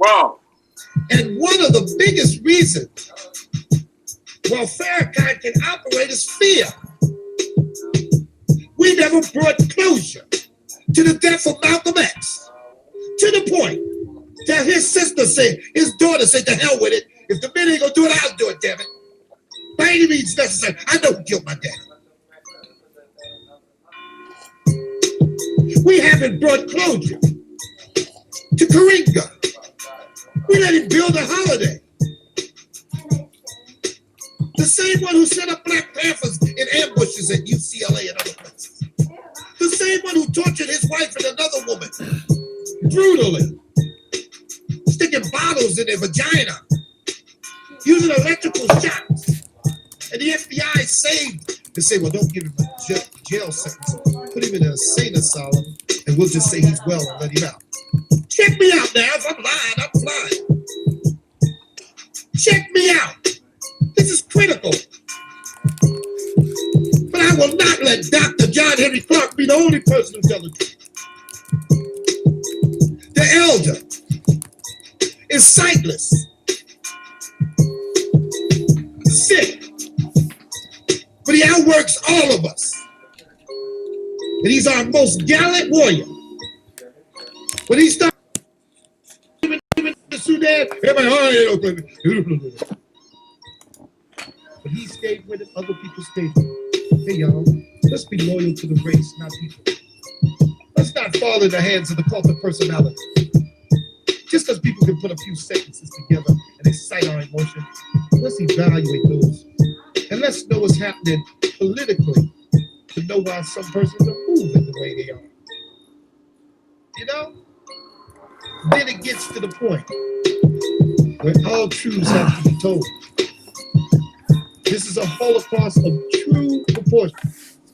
Wrong. And one of the biggest reasons why Farrakhan can operate is fear. We never brought closure to the death of Malcolm X, to the point that his sister said, his daughter said, to hell with it. If the men ain't gonna do it, I'll do it, damn it. By any means necessary. I know who killed my dad. We haven't brought closure to Karinga. We let him build a holiday. The same one who set up Black Panthers in ambushes at UCLA and other places. The same one who tortured his wife and another woman brutally, sticking bottles in their vagina, using electrical shocks. And the FBI saved. They say, well, don't give him a jail sentence. Put him in an insane asylum, and we'll just say he's well and let him out. Check me out now. If I'm lying, I'm flying. Check me out. This is critical. But I will not let Dr. John Henry Clark be the only person who tells the truth. The elder is sightless, sick, but he outworks all of us. And he's our most gallant warrior. When he started in the Sudan, everybody, oh, yeah, but he stayed with it, other people stayed with it. Hey, y'all, let's be loyal to the race, not people. Let's not fall in the hands of the cult of personality. Just because people can put a few sentences together and excite our emotion, let's evaluate those. And let's know what's happening politically to know why some persons are moving the way they are. You know? Then it gets to the point where all truths have to be told. This is a holocaust of true proportions.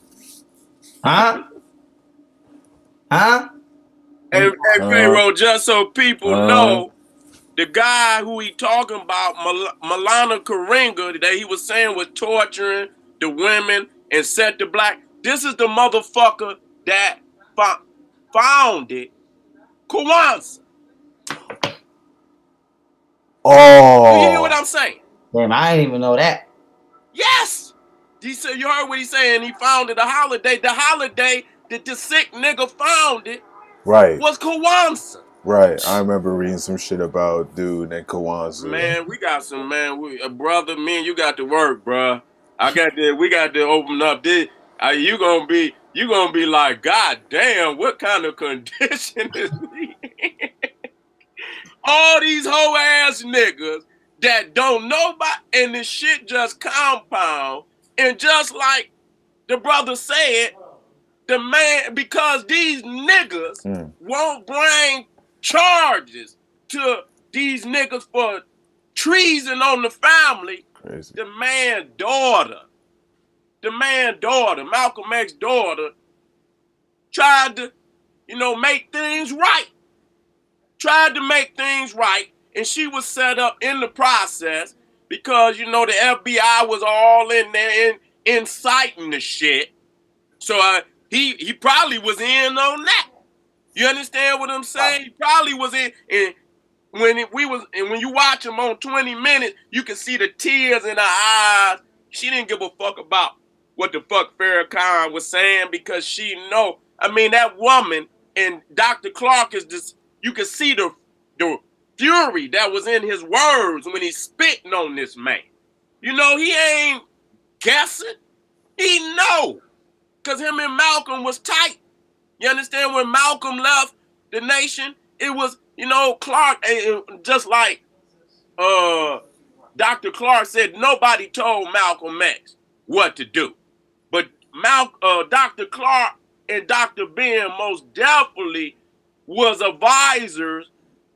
Huh? Huh? Hey, Pharaoh, just so people know, the guy who he talking about, Malana Karinga, that he was saying was torturing the women and set the black. This is the motherfucker that founded Kwanzaa. Oh. You hear what I'm saying? Damn, I didn't even know that. Yes. He said, you heard what he's saying. He founded a holiday. The holiday that the sick nigga founded was Kwanzaa. Right. I remember reading some shit about dude and Kwanzaa. Man, we got some, brother, me and you got to work, bro. We got to open up this. You gonna be like, God damn, what kind of condition is we in? All these hoe ass niggas that don't know about, and this shit just compound. And just like the brother said, the man, because these niggas won't bring charges to these niggas for treason on the family. Crazy. The man daughter, Malcolm X's daughter, tried to, make things right. And she was set up in the process because, the FBI was all in there inciting the shit. So he probably was in on that. You understand what I'm saying? He probably was in. And when you watch him on 20 Minutes, you can see the tears in her eyes. She didn't give a fuck about what the fuck Farrakhan was saying because she know. I mean, that woman and Dr. Clark is just, you can see the fury that was in his words when he's spitting on this man. He ain't guessing. He know. Because him and Malcolm was tight. You understand? When Malcolm left the nation, it was, Clark, just like Dr. Clark said, nobody told Malcolm X what to do. But Dr. Clark and Dr. Ben most definitely was advisors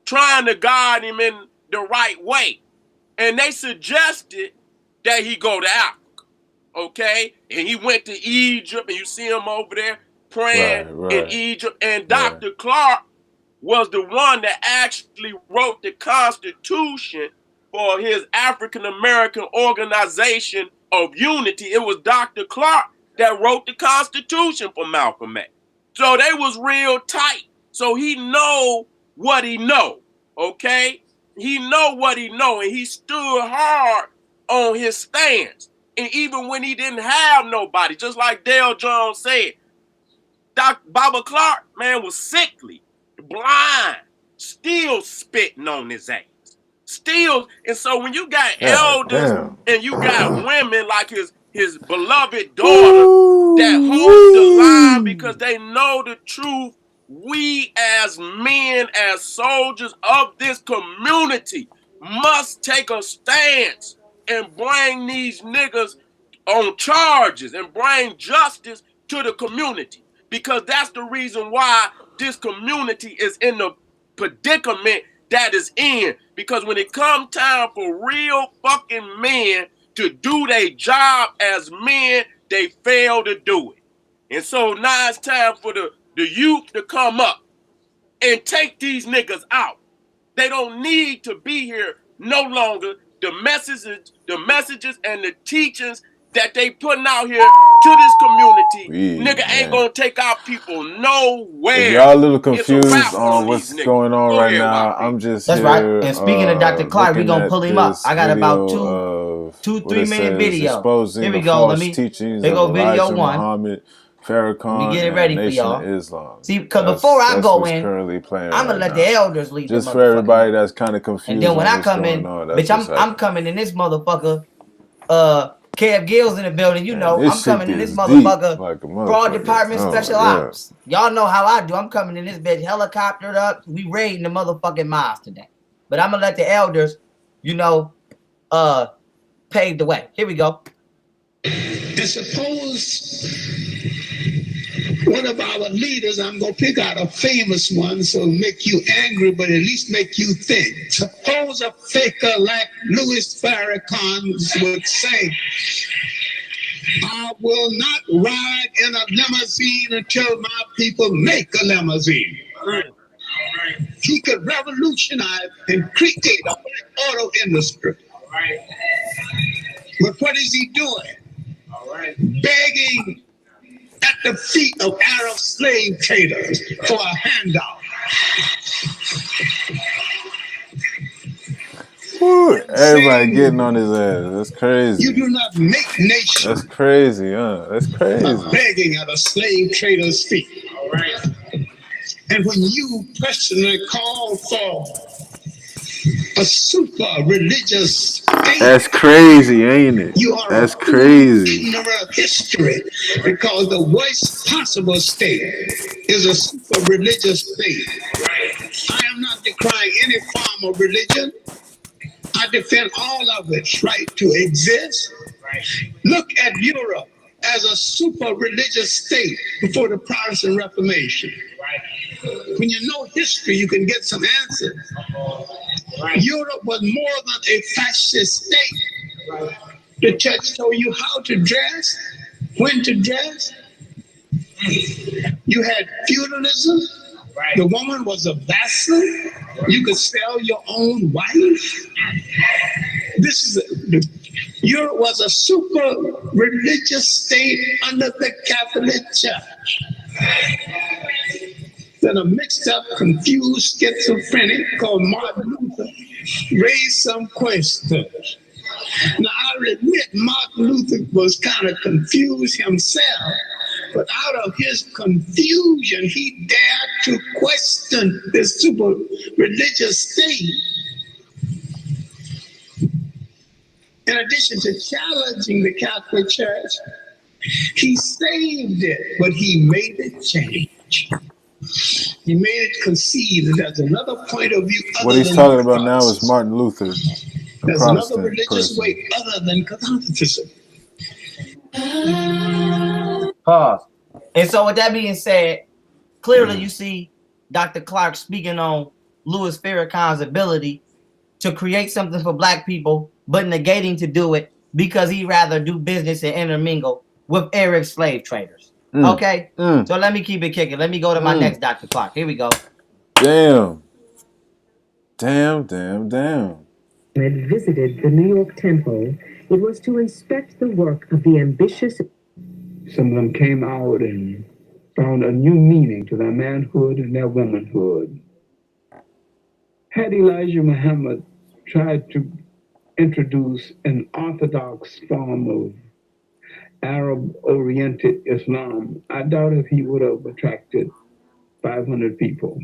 trying to guide him in the right way. And they suggested that he go to Africa. Okay? And he went to Egypt, and you see him over there praying in Egypt. And Dr. Clark was the one that actually wrote the Constitution for his African-American Organization of Unity. It was Dr. Clark that wrote the Constitution for Malcolm X. So they was real tight. So he know what he know, okay? he know what he know, and he stood hard on his stance. And even when he didn't have nobody, just like Dale Jones said, Baba Clark, man, was sickly, blind, still spitting on his ass. Still, and so when you got elders and you got women like his beloved daughter that hold the line because they know the truth, we as men, as soldiers of this community must take a stance and bring these niggas on charges and bring justice to the community, because that's the reason why this community is in the predicament that is in. Because when it comes time for real fucking men to do their job as men, they fail to do it. And so now it's time for the youth to come up and take these niggas out. They don't need to be here no longer. The messages and the teachings that they putting out here to this community, nigga, ain't gonna take our people nowhere. If y'all a little confused on what's going on right now, I'm just That's here, right. And speaking of Dr. Clark, we gonna pull him up. I got about 2-3 minute video. Here we go. Let me. Here go video one. Muhammad, Farrakhan, let me get it ready for y'all. Islam. See, because before I go in, I'm gonna let the elders lead. Just for everybody that's kind of confused. And then when I come in, bitch, I'm coming in this motherfucker. Kev Gill's in the building. You know, I'm coming in this motherfucker. Fraud Department Special Ops. Y'all know how I do. I'm coming in this bitch helicoptered up. We raiding the motherfucking miles today. But I'm gonna let the elders, you know, pave the way. Here we go. And suppose one of our leaders, I'm going to pick out a famous one so it'll make you angry, but at least make you think. Suppose a faker like Louis Farrakhan would say, I will not ride in a limousine until my people make a limousine. He could revolutionize and create a auto industry. But what is he doing? Begging at the feet of Arab slave traders for a handout. Everybody getting on his ass. That's crazy. You do not make nations. That's crazy, huh? That's crazy. Begging at a slave trader's feet. All right. And when you personally call for a super religious state, that's crazy, ain't it? You are that's crazy. Ignorant of history, because the worst possible state is a super religious state. I am not decrying any form of religion. I defend all of its right to exist. Look at Europe as a super religious state before the Protestant Reformation. When you know history, you can get some answers. Europe was more than a fascist state. The church told you how to dress, when to dress. You had feudalism. The woman was a vassal. You could sell your own wife. Europe was a super religious state under the Catholic Church. Then a mixed up, confused schizophrenic called Martin Luther raised some questions. Now, I admit Martin Luther was kind of confused himself, but out of his confusion, he dared to question this super religious state. In addition to challenging the Catholic Church, he saved it, but he made it change. He made it concede that there's another point of view. What he's talking about now is Martin Luther. There's another religious way other than Catholicism. Pause. And so with that being said, clearly you see Dr. Clark speaking on Louis Farrakhan's ability to create something for black people, but negating to do it because he'd rather do business and intermingle with Arab slave traders. Okay? So let me keep it kicking. Let me go to my next Dr. Clark. Here we go. Damn. Had visited the New York Temple, it was to inspect the work of the ambitious. Some of them came out and found a new meaning to their manhood and their womanhood. had Elijah Muhammad tried to introduce an orthodox form of Arab-oriented Islam, I doubt if he would have attracted 500 people.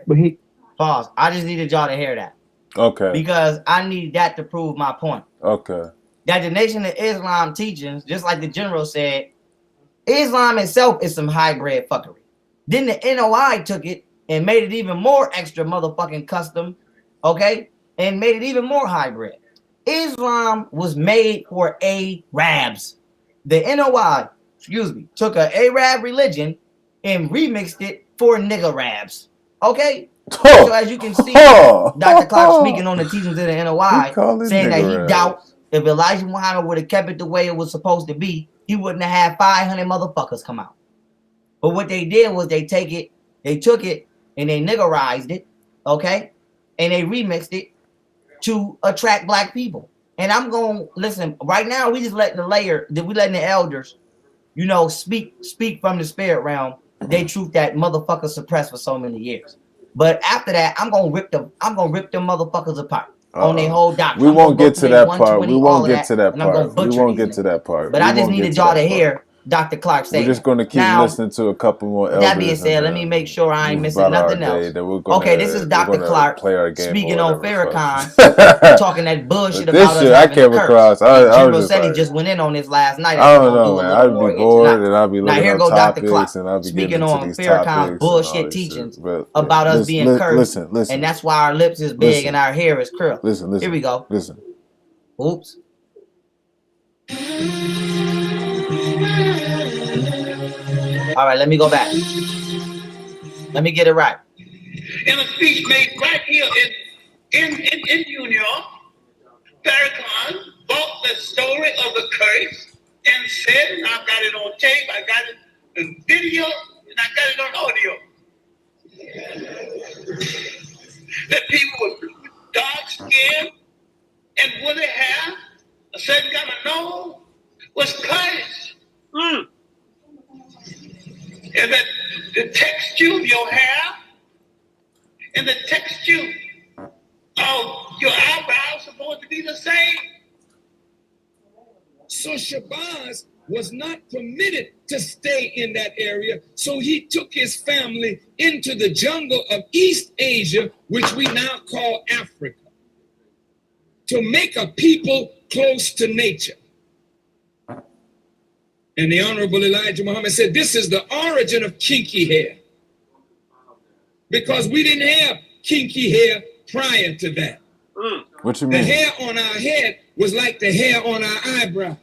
But he... Pause. I just needed y'all to hear that. Okay. Because I need that to prove my point. Okay. That the Nation of Islam teachings, just like the general said, Islam itself is some hybrid fuckery. Then the NOI took it and made it even more extra motherfucking custom, okay? And made it even more hybrid. Islam was made for Arabs. The NOI, took an Arab religion and remixed it for niggerabs, okay? Oh. So as you can see, Dr. Clark speaking on the teachings of the NOI, saying that he doubts if Elijah Muhammad would have kept it the way it was supposed to be, he wouldn't have had 500 motherfuckers come out. But what they did was they took it and they niggerized it, okay? And they remixed it to attract black people. And I'm going, listen, right now we just letting the elders, speak from the spirit realm, they truth that motherfuckers suppressed for so many years. But after that, I'm gonna rip them motherfuckers apart on their whole doctrine. We won't get to that part. We won't get to that part. We won't get to that part. But I just needed y'all to hear Dr. Clark say. We're just going to keep listening to a couple more elders. That being said, let me make sure I ain't missing nothing else. Okay, this is Dr. Clark speaking on Farrakhan, talking that bullshit about us. I came across. I was said he just went in on this last night. I don't know, man. I'd be bored and I'd be looking at topics and I'd be speaking on Farrakhan's bullshit teachings about us being cursed. Listen. And that's why our lips is big and our hair is curled. Listen. Here we go. Listen. Oops. All right, let me go back. Let me get it right. In a speech made right here in New York, Farrakhan bought the story of the curse and said, and I've got it on tape, I got it in video, and I got it on audio, that people with dark skin and woolly hair, a certain kind of nose, was cursed. And that the texture of your hair and the texture of your eyebrows supposed to be the same. So Shabazz was not permitted to stay in that area, so he took his family into the jungle of East Asia, which we now call Africa, to make a people close to nature. And the Honorable Elijah Muhammad said, this is the origin of kinky hair. Because we didn't have kinky hair prior to that. What you mean? The hair on our head was like the hair on our eyebrows.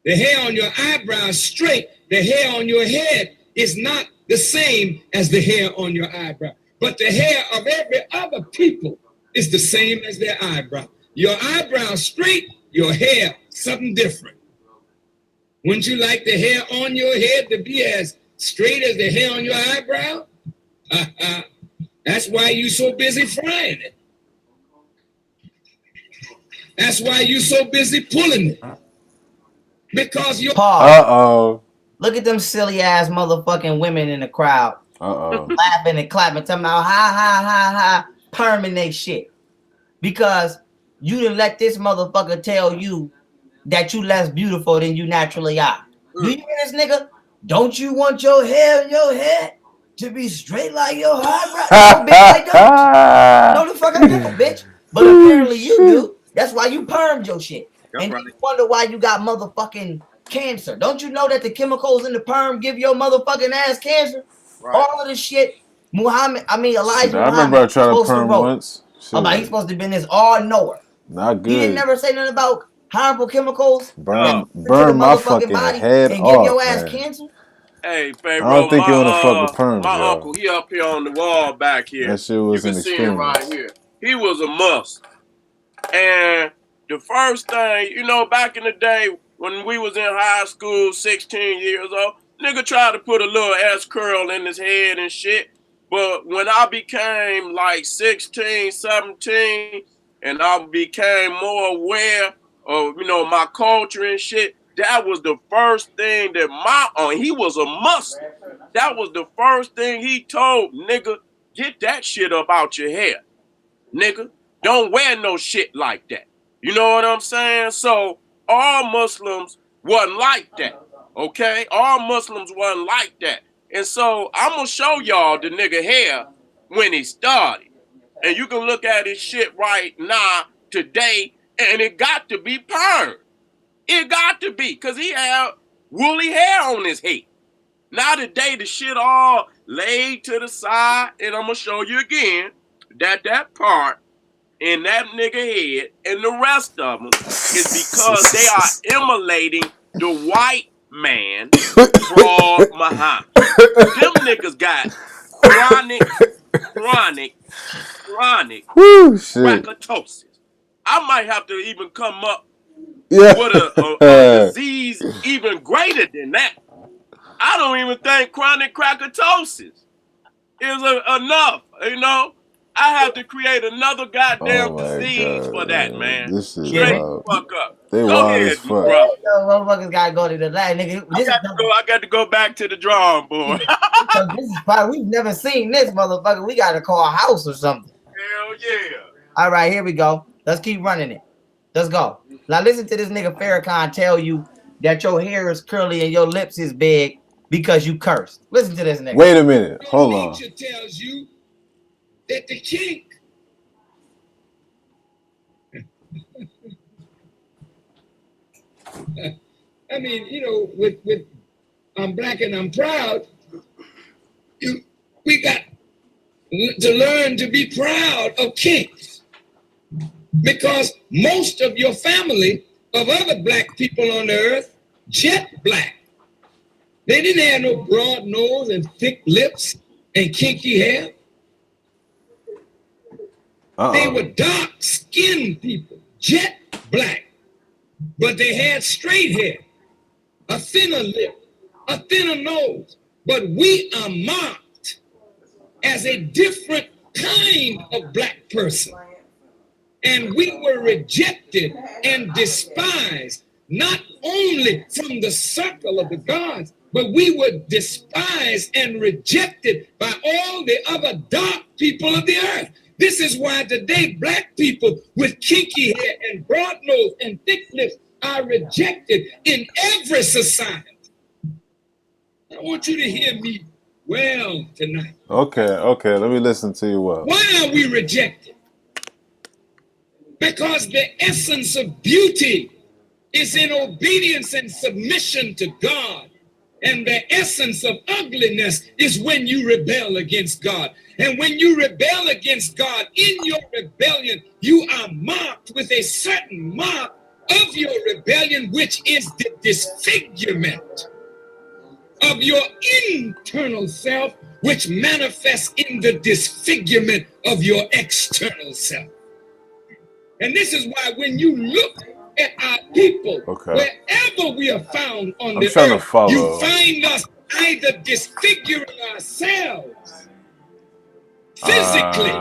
The hair on your eyebrows straight, the hair on your head is not the same as the hair on your eyebrow. But the hair of every other people is the same as their eyebrow. Your eyebrow straight, your hair something different. Wouldn't you like the hair on your head to be as straight as the hair on your eyebrow? That's why you so busy frying it. That's why you so busy pulling it. Because you're... Look at them silly ass motherfucking women in the crowd. Laughing and clapping, talking about ha, perming they shit. Because you didn't let this motherfucker tell you that you less beautiful than you naturally are. Do you hear this nigga? Don't you want your hair in your head to be straight like your eyebrow? No, bitch, I don't. No, the fuck I don't, bitch. But apparently you do. That's why you permed your shit. And you wonder why you got motherfucking cancer. Don't you know that the chemicals in the perm give your motherfucking ass cancer? Right. All of this shit. Elijah Muhammad. I remember I tried to perm once. He's supposed to have been this all-knower. Not good. He didn't never say nothing about harmful chemicals. Burn my fucking head and off, give your ass man. cancer. Hey, Pharaoh, I don't think you want to fuck with perms, my yo. uncle, he up here on the wall back here. That shit was you can see him right here. He was a must. And the first thing, back in the day when we was in high school, 16 years old, nigga tried to put a little S curl in his head and shit. But when I became like 16, 17, and I became more aware of, my culture and shit, that was the first thing that he was a must. That was the first thing he told, nigga, Get that shit up out your head, nigga. Don't wear no shit like that. You know what I'm saying? So all Muslims wasn't like that, okay? All Muslims wasn't like that. And so I'm gonna show y'all the nigga hair when he started. And you can look at his shit right now, today, and it got to be permed. It got to be, because he had woolly hair on his head. Now today, the shit all laid to the side, and I'm going to show you again that part in that nigga head and the rest of them is because they are emulating the white man fraud Muhammad. Them niggas got chronic crackertosis. I might have to even come up with a disease even greater than that. I don't even think chronic crackertosis is enough, you know? I have to create another goddamn disease for that, man. This shit Straight wild. the fuck up. They Go wild ahead, as fuck. bro. Motherfuckers gotta go to the lab, nigga. I got to go back to the drawing board. This is probably, we've never seen this motherfucker. We gotta call a house or something. Hell yeah. All right, here we go. Let's keep running it. Let's go. Now listen to this nigga Farrakhan tell you that your hair is curly and your lips is big because you cursed. Listen to this nigga. Wait a minute. Hold on. Nature tells you that the kink I mean, you know, with I'm black and I'm proud, we got to learn to be proud of kinks. Because most of your family of other black people on the earth, jet black. They didn't have no broad nose and thick lips and kinky hair. They were dark-skinned people, jet black. But they had straight hair, a thinner lip, a thinner nose. But we are marked as a different kind of black person. And we were rejected and despised, not only from the circle of the gods, but we were despised and rejected by all the other dark people of the earth. This is why today black people with kinky hair and broad nose and thick lips are rejected in every society. I want you to hear me well tonight. Okay, let me listen to you well. Why are we rejected? Because the essence of beauty is in obedience and submission to God. And the essence of ugliness is when you rebel against God. And when you rebel against God, in your rebellion, you are marked with a certain mark of your rebellion, which is the disfigurement of your internal self, which manifests in the disfigurement of your external self. And this is why when you look at our people, wherever we are found on the earth, you find us either disfiguring ourselves physically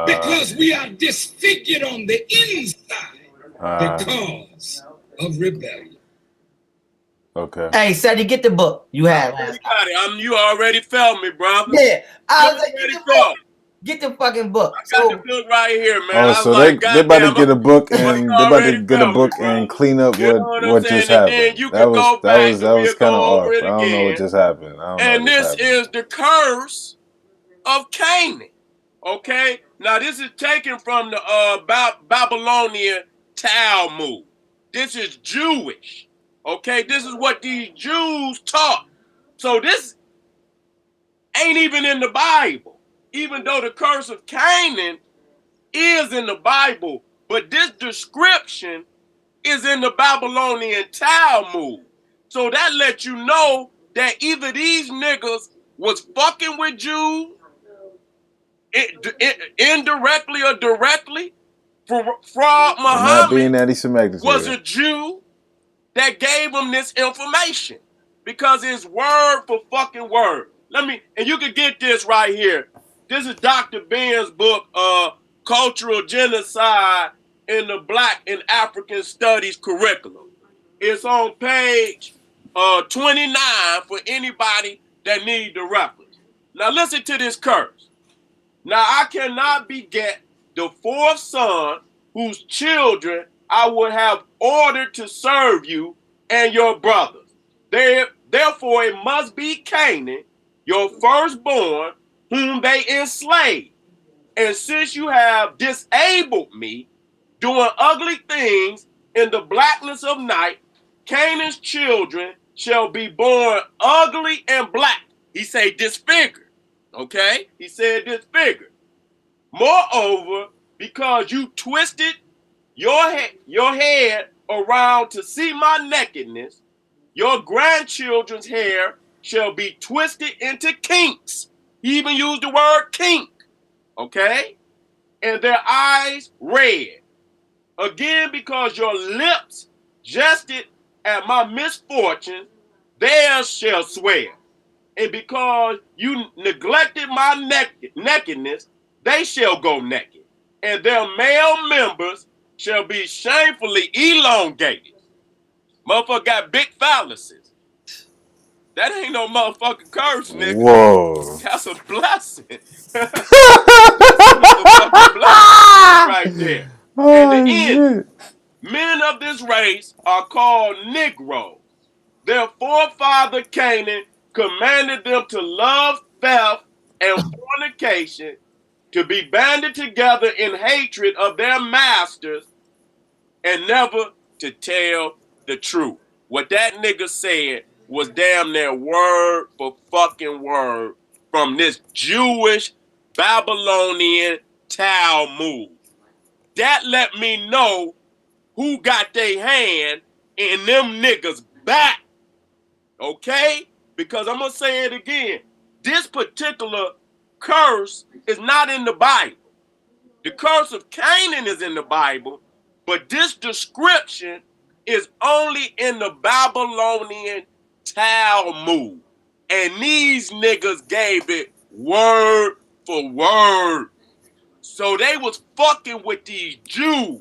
because we are disfigured on the inside because of rebellion. Okay. Hey, Sadie, get the book you had last time. You already felt me, brother. Yeah, I was like, get the fucking book. I got the book right here, man. Oh, so they about to get a book and they about to get a book and clean up what just happened. That was kind of off. I don't know what just happened. And this is the curse of Canaan. Okay, now this is taken from the Babylonian Talmud. This is Jewish. Okay, this is what these Jews taught. So this ain't even in the Bible. Even though the curse of Canaan is in the Bible, but this description is in the Babylonian Talmud. So that lets you know that either these niggas was fucking with Jews, indirectly or directly, Fraud Muhammad was a Jew that gave them this information because it's word for fucking word. And you can get this right here. This is Dr. Ben's book, Cultural Genocide in the Black and African Studies Curriculum. It's on page 29 for anybody that need the reference. Now listen to this curse. Now I cannot beget the fourth son, whose children I would have ordered to serve you and your brothers. Therefore it must be Canaan, your firstborn, whom they enslaved. And since you have disabled me, doing ugly things in the blackness of night, Canaan's children shall be born ugly and black. He said disfigured. Okay? He said disfigured. Moreover, because you twisted your head around to see my nakedness, your grandchildren's hair shall be twisted into kinks. He even used the word kink. Okay? And their eyes red. Again, because your lips jested at my misfortune, theirs shall swear. And because you neglected my nakedness, they shall go naked. And their male members shall be shamefully elongated. Motherfucker got big phalluses. That ain't no motherfucking curse, nigga. Whoa. That's a blessing. That's a motherfucking blessing right there. And the end, men of this race are called Negroes. Their forefather Canaan commanded them to love theft and fornication, to be banded together in hatred of their masters, and never to tell the truth. What that nigga said was damn near word for fucking word from this Jewish Babylonian Talmud. That let me know who got their hand in them niggas' back. Okay? Because I'm going to say it again. This particular curse is not in the Bible. The curse of Canaan is in the Bible, but this description is only in the Babylonian Talmud. And these niggas gave it word for word. So they was fucking with these Jews.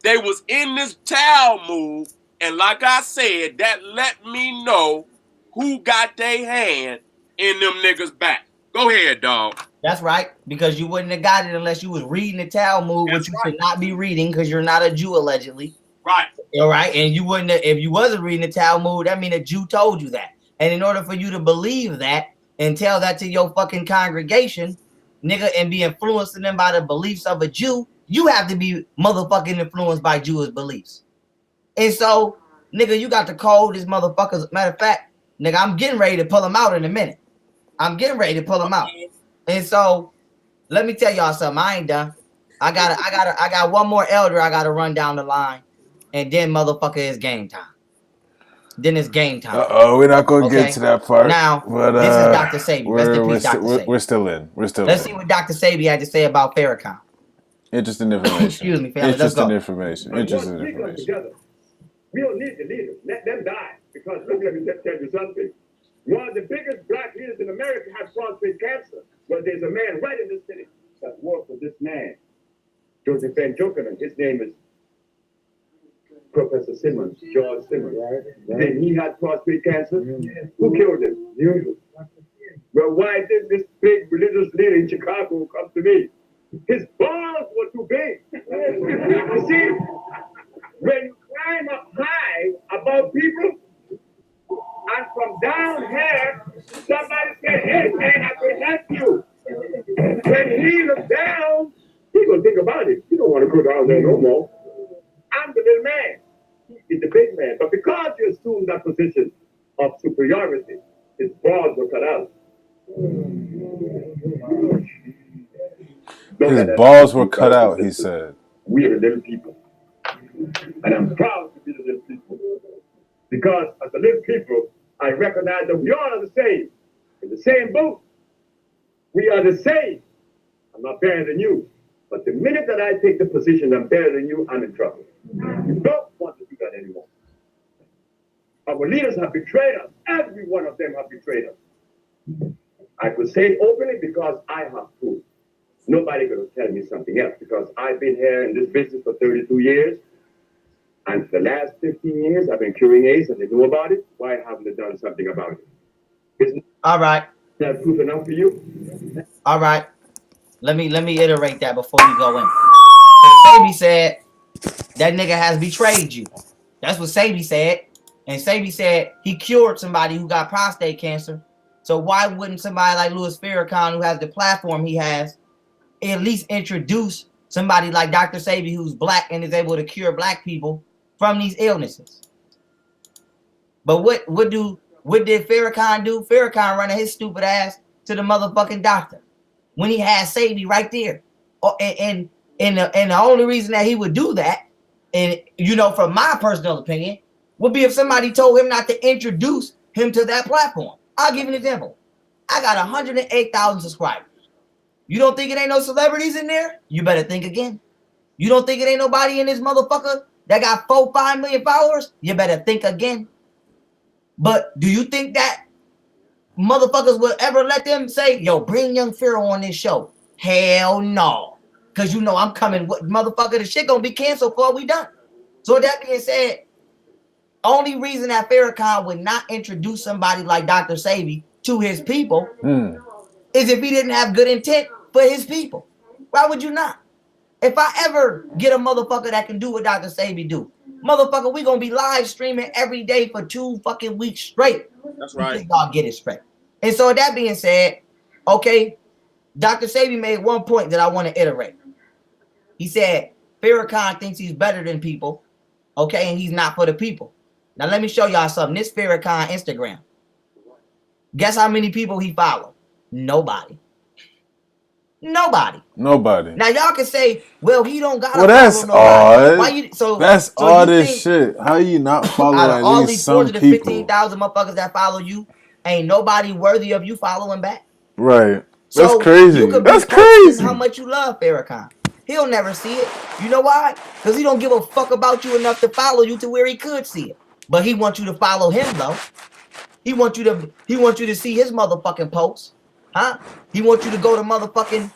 They was in this Talmud, and like I said, that let me know who got their hand in them niggas' back. Go ahead, dog. That's right, because you wouldn't have got it unless you was reading the Talmud, which you should not be reading because you're not a Jew, allegedly. Right. All right, and you wouldn't have, if you wasn't reading the Talmud, that means a Jew told you that. And in order for you to believe that and tell that to your fucking congregation, nigga, and be influencing them by the beliefs of a Jew, you have to be motherfucking influenced by Jewish beliefs. And so, nigga, you got to call these motherfuckers. Matter of fact, nigga, I'm getting ready to pull them out in a minute. I'm getting ready to pull them out. And so, let me tell y'all something. I ain't done. I got one more elder I gotta run down the line, and then motherfucker is game time. Then it's game time. We're not gonna get to that part. Now, but, this is Dr. Sybyr. Rest in peace, Dr. Sybyr. We're still in. Let's see what Dr. Sybyr had to say about Farrakhan. Interesting information. Excuse me, family. Interesting information. Interesting information. Together. We don't need the leaders. Let them die. Because look, let me tell you something. One of the biggest black leaders in America has prostate cancer. But there's a man right in this city that worked for this man, Joseph Van Jokerman. His name is Professor Simmons, George Simmons. Right. Then he had prostate cancer. Mm-hmm. Who killed him? You. Well, why did this big religious leader in Chicago come to me? His balls were too big. You see, when you climb up high above people, and from down here, somebody said, hey, man, I can help you. When he looked down, he gonna think about it. He don't want to go down there no more. I'm the little man. He's the big man. But because you assumed that position of superiority, his balls were cut out. His balls were cut out, he said. We are the little people. And I'm proud to be the little people. Because as the little people, I recognize that we all are the same. In the same boat. We are the same. I'm not better than you. But the minute that I take the position I'm better than you, I'm in trouble. You don't want to do that anymore. Our leaders have betrayed us. Every one of them have betrayed us. I could say it openly because I have proof. Nobody going to tell me something else because I've been here in this business for 32 years. And for the last 15 years, I've been curing AIDS and they know about it. Why haven't they done something about it? Isn't all right. that proof enough for you? All right. let me iterate that before you go in. Sabi said that nigga has betrayed you. That's what Sabi said. And Sabi said he cured somebody who got prostate cancer. So why wouldn't somebody like Louis Farrakhan, who has the platform he has, at least introduce somebody like Dr. Sabi, who's black and is able to cure black people from these illnesses? But what did Farrakhan do? Farrakhan running his stupid ass to the motherfucking doctor when he had Sabi right there. And the only reason that he would do that, and you know, from my personal opinion, would be if somebody told him not to introduce him to that platform. I'll give you an example. I got 108,000 subscribers. You don't think it ain't no celebrities in there? You better think again. You don't think it ain't nobody in this motherfucker that got 4-5 million followers? You better think again. But do you think that motherfuckers will ever let them say, yo, bring Young Pharaoh on this show? Hell no. Because you know I'm coming. Motherfucker, the shit gonna be canceled before we done. So with that being said, only reason that Farrakhan would not introduce somebody like Dr. Sabi to his people is if he didn't have good intent for his people. Why would you not? If I ever get a motherfucker that can do what Dr. Sabi do, motherfucker, we gonna be live streaming every day for 2 fucking weeks straight. That's right. Until y'all get it straight. And so with that being said, okay, Dr. Sabi made one point that I want to iterate. He said Farrakhan thinks he's better than people, okay, and he's not for the people. Now let me show y'all something. This Farrakhan Instagram. Guess how many people he followed? Nobody. Nobody. Now y'all can say, well, he don't gotta that's follow nobody. odd. Why you that's odd as shit. How you not follow out of at all least these some people? 415,000 motherfuckers that follow you, ain't nobody worthy of you following back? Right. So that's crazy. You could that's be posting crazy. how much you love Farrakhan. He'll never see it. You know why? Because he don't give a fuck about you enough to follow you to where he could see it. But he wants you to follow him though. He wants you to see his motherfucking posts. Huh? He wants you to go to motherfucking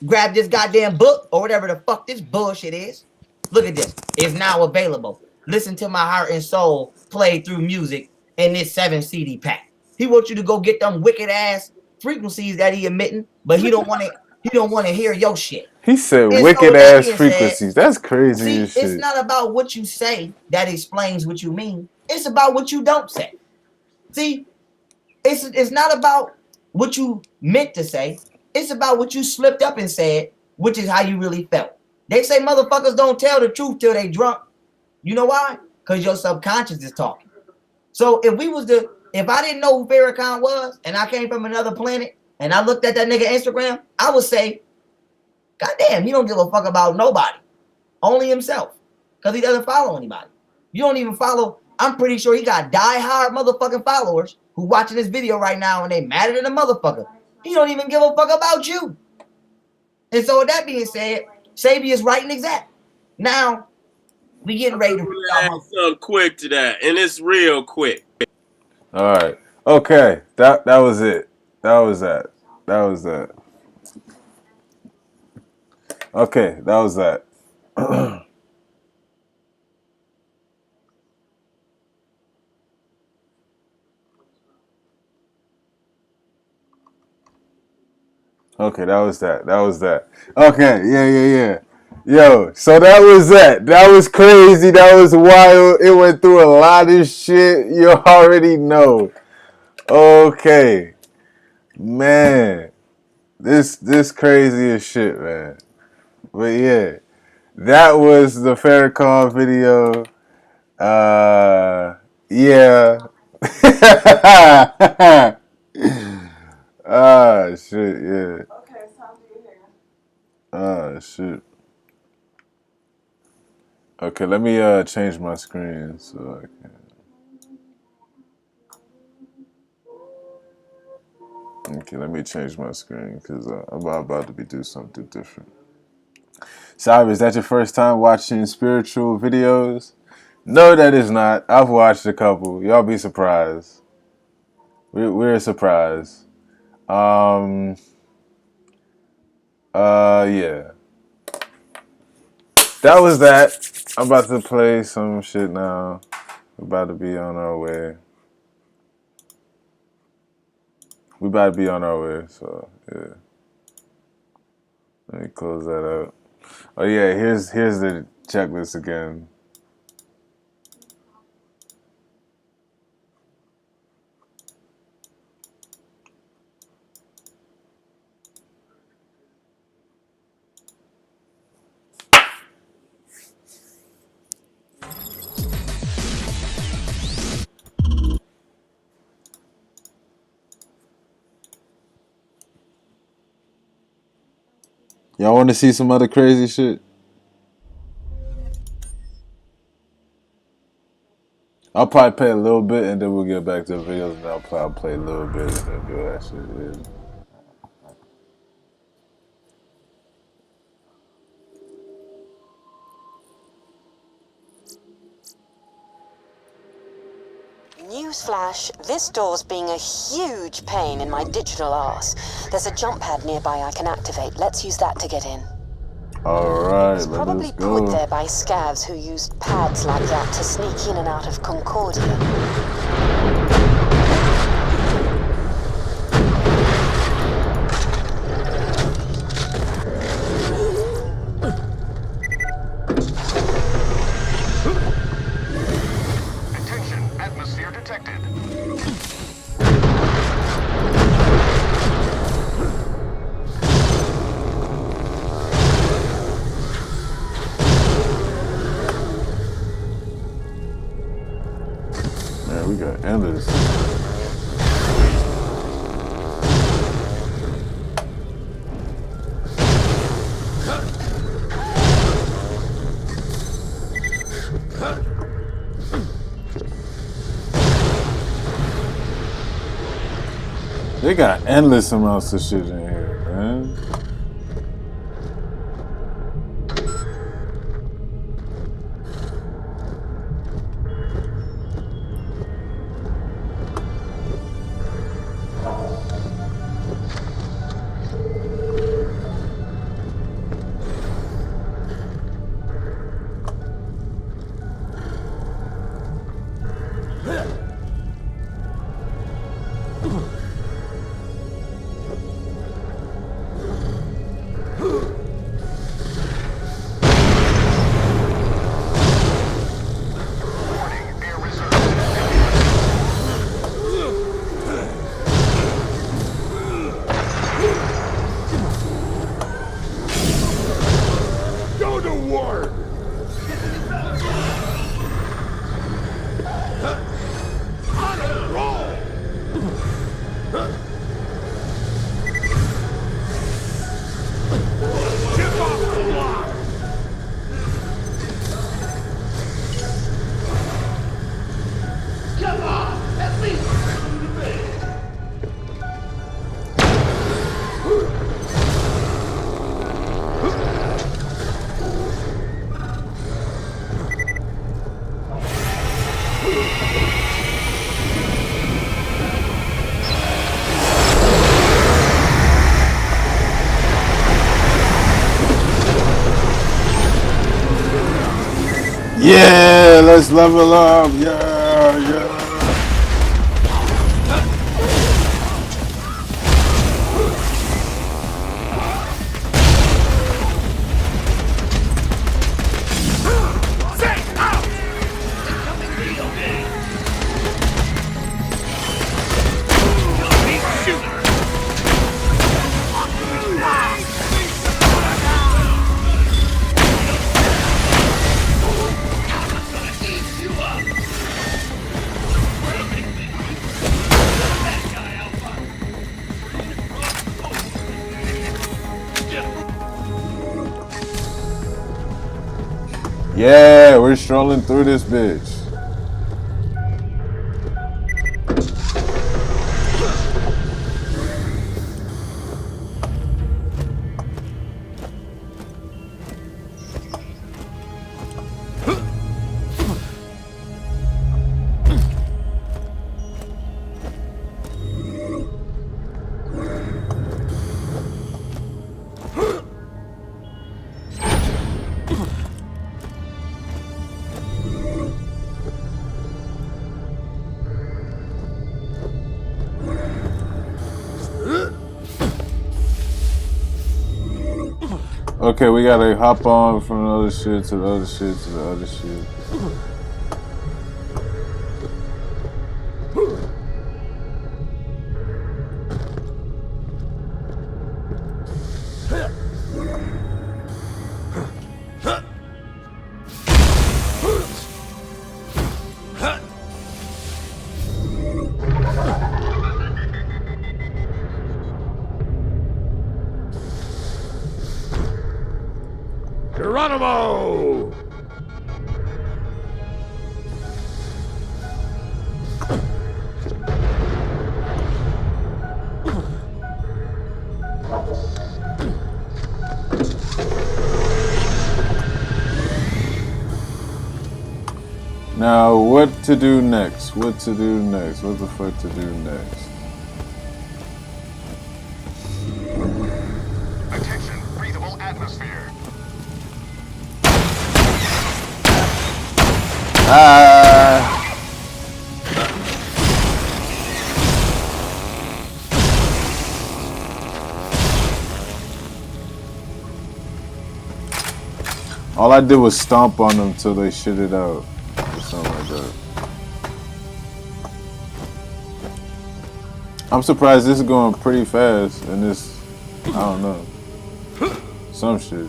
grab this goddamn book or whatever the fuck this bullshit is. Look at this. It's now available. Listen to my heart and soul played through music in this 7 CD pack. He wants you to go get them wicked ass frequencies that he emitting, but he don't want to hear your shit. He said And wicked so ass frequencies. That's crazy as shit. It's not about what you say that explains what you mean. It's about what you don't say. See, it's not about what you meant to say. It's about what you slipped up and said, which is how you really felt. They say motherfuckers don't tell the truth till they drunk. You know why? Because your subconscious is talking. So if I didn't know who Farrakhan was and I came from another planet and I looked at that nigga Instagram, I would say, God damn, he don't give a fuck about nobody. Only himself. Because he doesn't follow anybody. You don't even follow. I'm pretty sure he got diehard motherfucking followers who watching this video right now and they madder than a motherfucker. He don't even give a fuck about you. And so with that being said, Sabi is right and exact. Now, we getting ready to add something quick to that, and it's real quick. All right. Okay. That was it. That was that. Okay, that was that. Okay, that was that. Okay, yeah. Yo, so that was that. That was crazy. That was wild. It went through a lot of shit. You already know. Okay. Man. This crazy as shit, man. But yeah. That was the Farrakhan video. Yeah. Ah, shit, yeah. Okay, it's time to get here. Ah, shit. Okay, let me change my screen so I can. Okay, let me change my screen because I'm about to be doing something different. Sybyr, is that your first time watching spiritual videos? No, that is not. I've watched a couple. Y'all be surprised. We're surprised. Yeah. That was that. I'm about to play some shit now. We're about to be on our way. So yeah. Let me close that out. Oh yeah, here's the checklist again. Y'all want to see some other crazy shit? I'll probably play a little bit and then we'll get back to the videos and I'll play a little bit and then do that shit. Yeah. Newsflash, this door's being a huge pain in my digital arse. There's a jump pad nearby I can activate. Let's use that to get in. Alright, It's let probably us go. put there by scavs who used pads like that to sneak in and out of Concordia. Man, we got endless. They got endless amounts of shit in here, man. Yeah, let's level up. Yeah, yeah. Yeah, we're strolling through this bitch. Okay, we gotta hop on from the other shit to the other shit to the other shit. Geronimo! Now, what to do next? What to do next? What the fuck to do next? Attention, breathable atmosphere. All I did was stomp on them till they shit it out. Or something like that. I'm surprised this is going pretty fast and this, I don't know, some shit.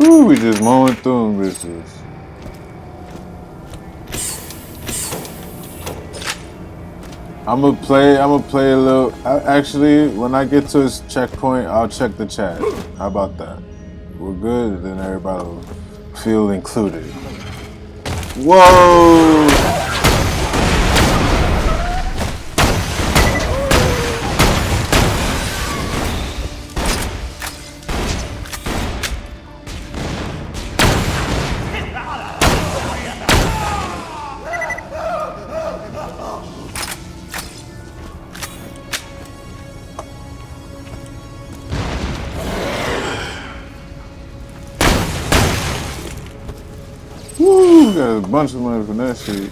Ooh, we just mowing through them bitches. I'm gonna play a little. Actually, when I get to this checkpoint, I'll check the chat. How about that? We're good, then everybody will feel included. Whoa! Woo! Got a bunch of money from that shit.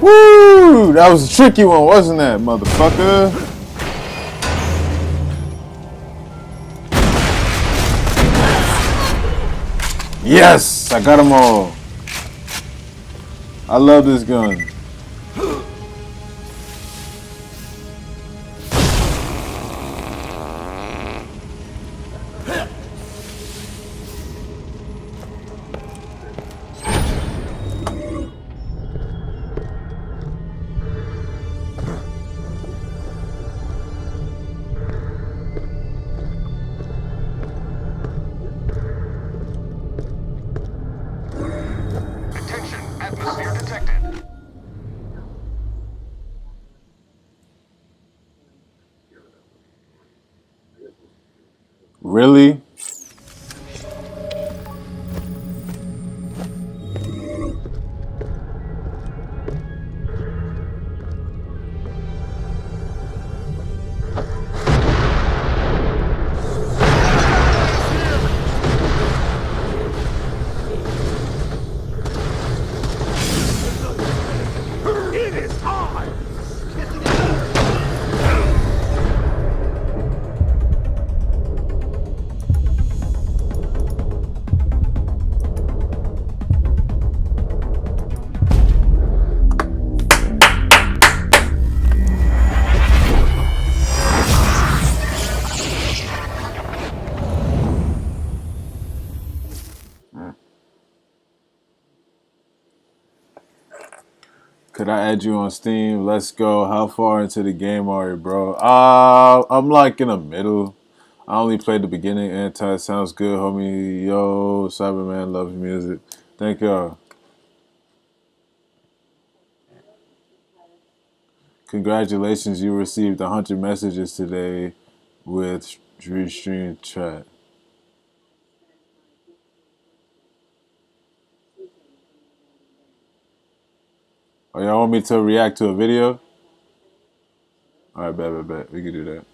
Woo! That was a tricky one, wasn't that, motherfucker? Yes, I got them all. I love this gun. Attention, atmosphere detected. Really? Could I add you on Steam? Let's go. How far into the game are you, bro? I'm like in the middle. I only played the beginning. Anti sounds good, homie. Yo, Cyberman loves music. Thank y'all. Congratulations, you received 100 messages today with Restream Chat. Oh, y'all want me to react to a video? All right, bet. We can do that.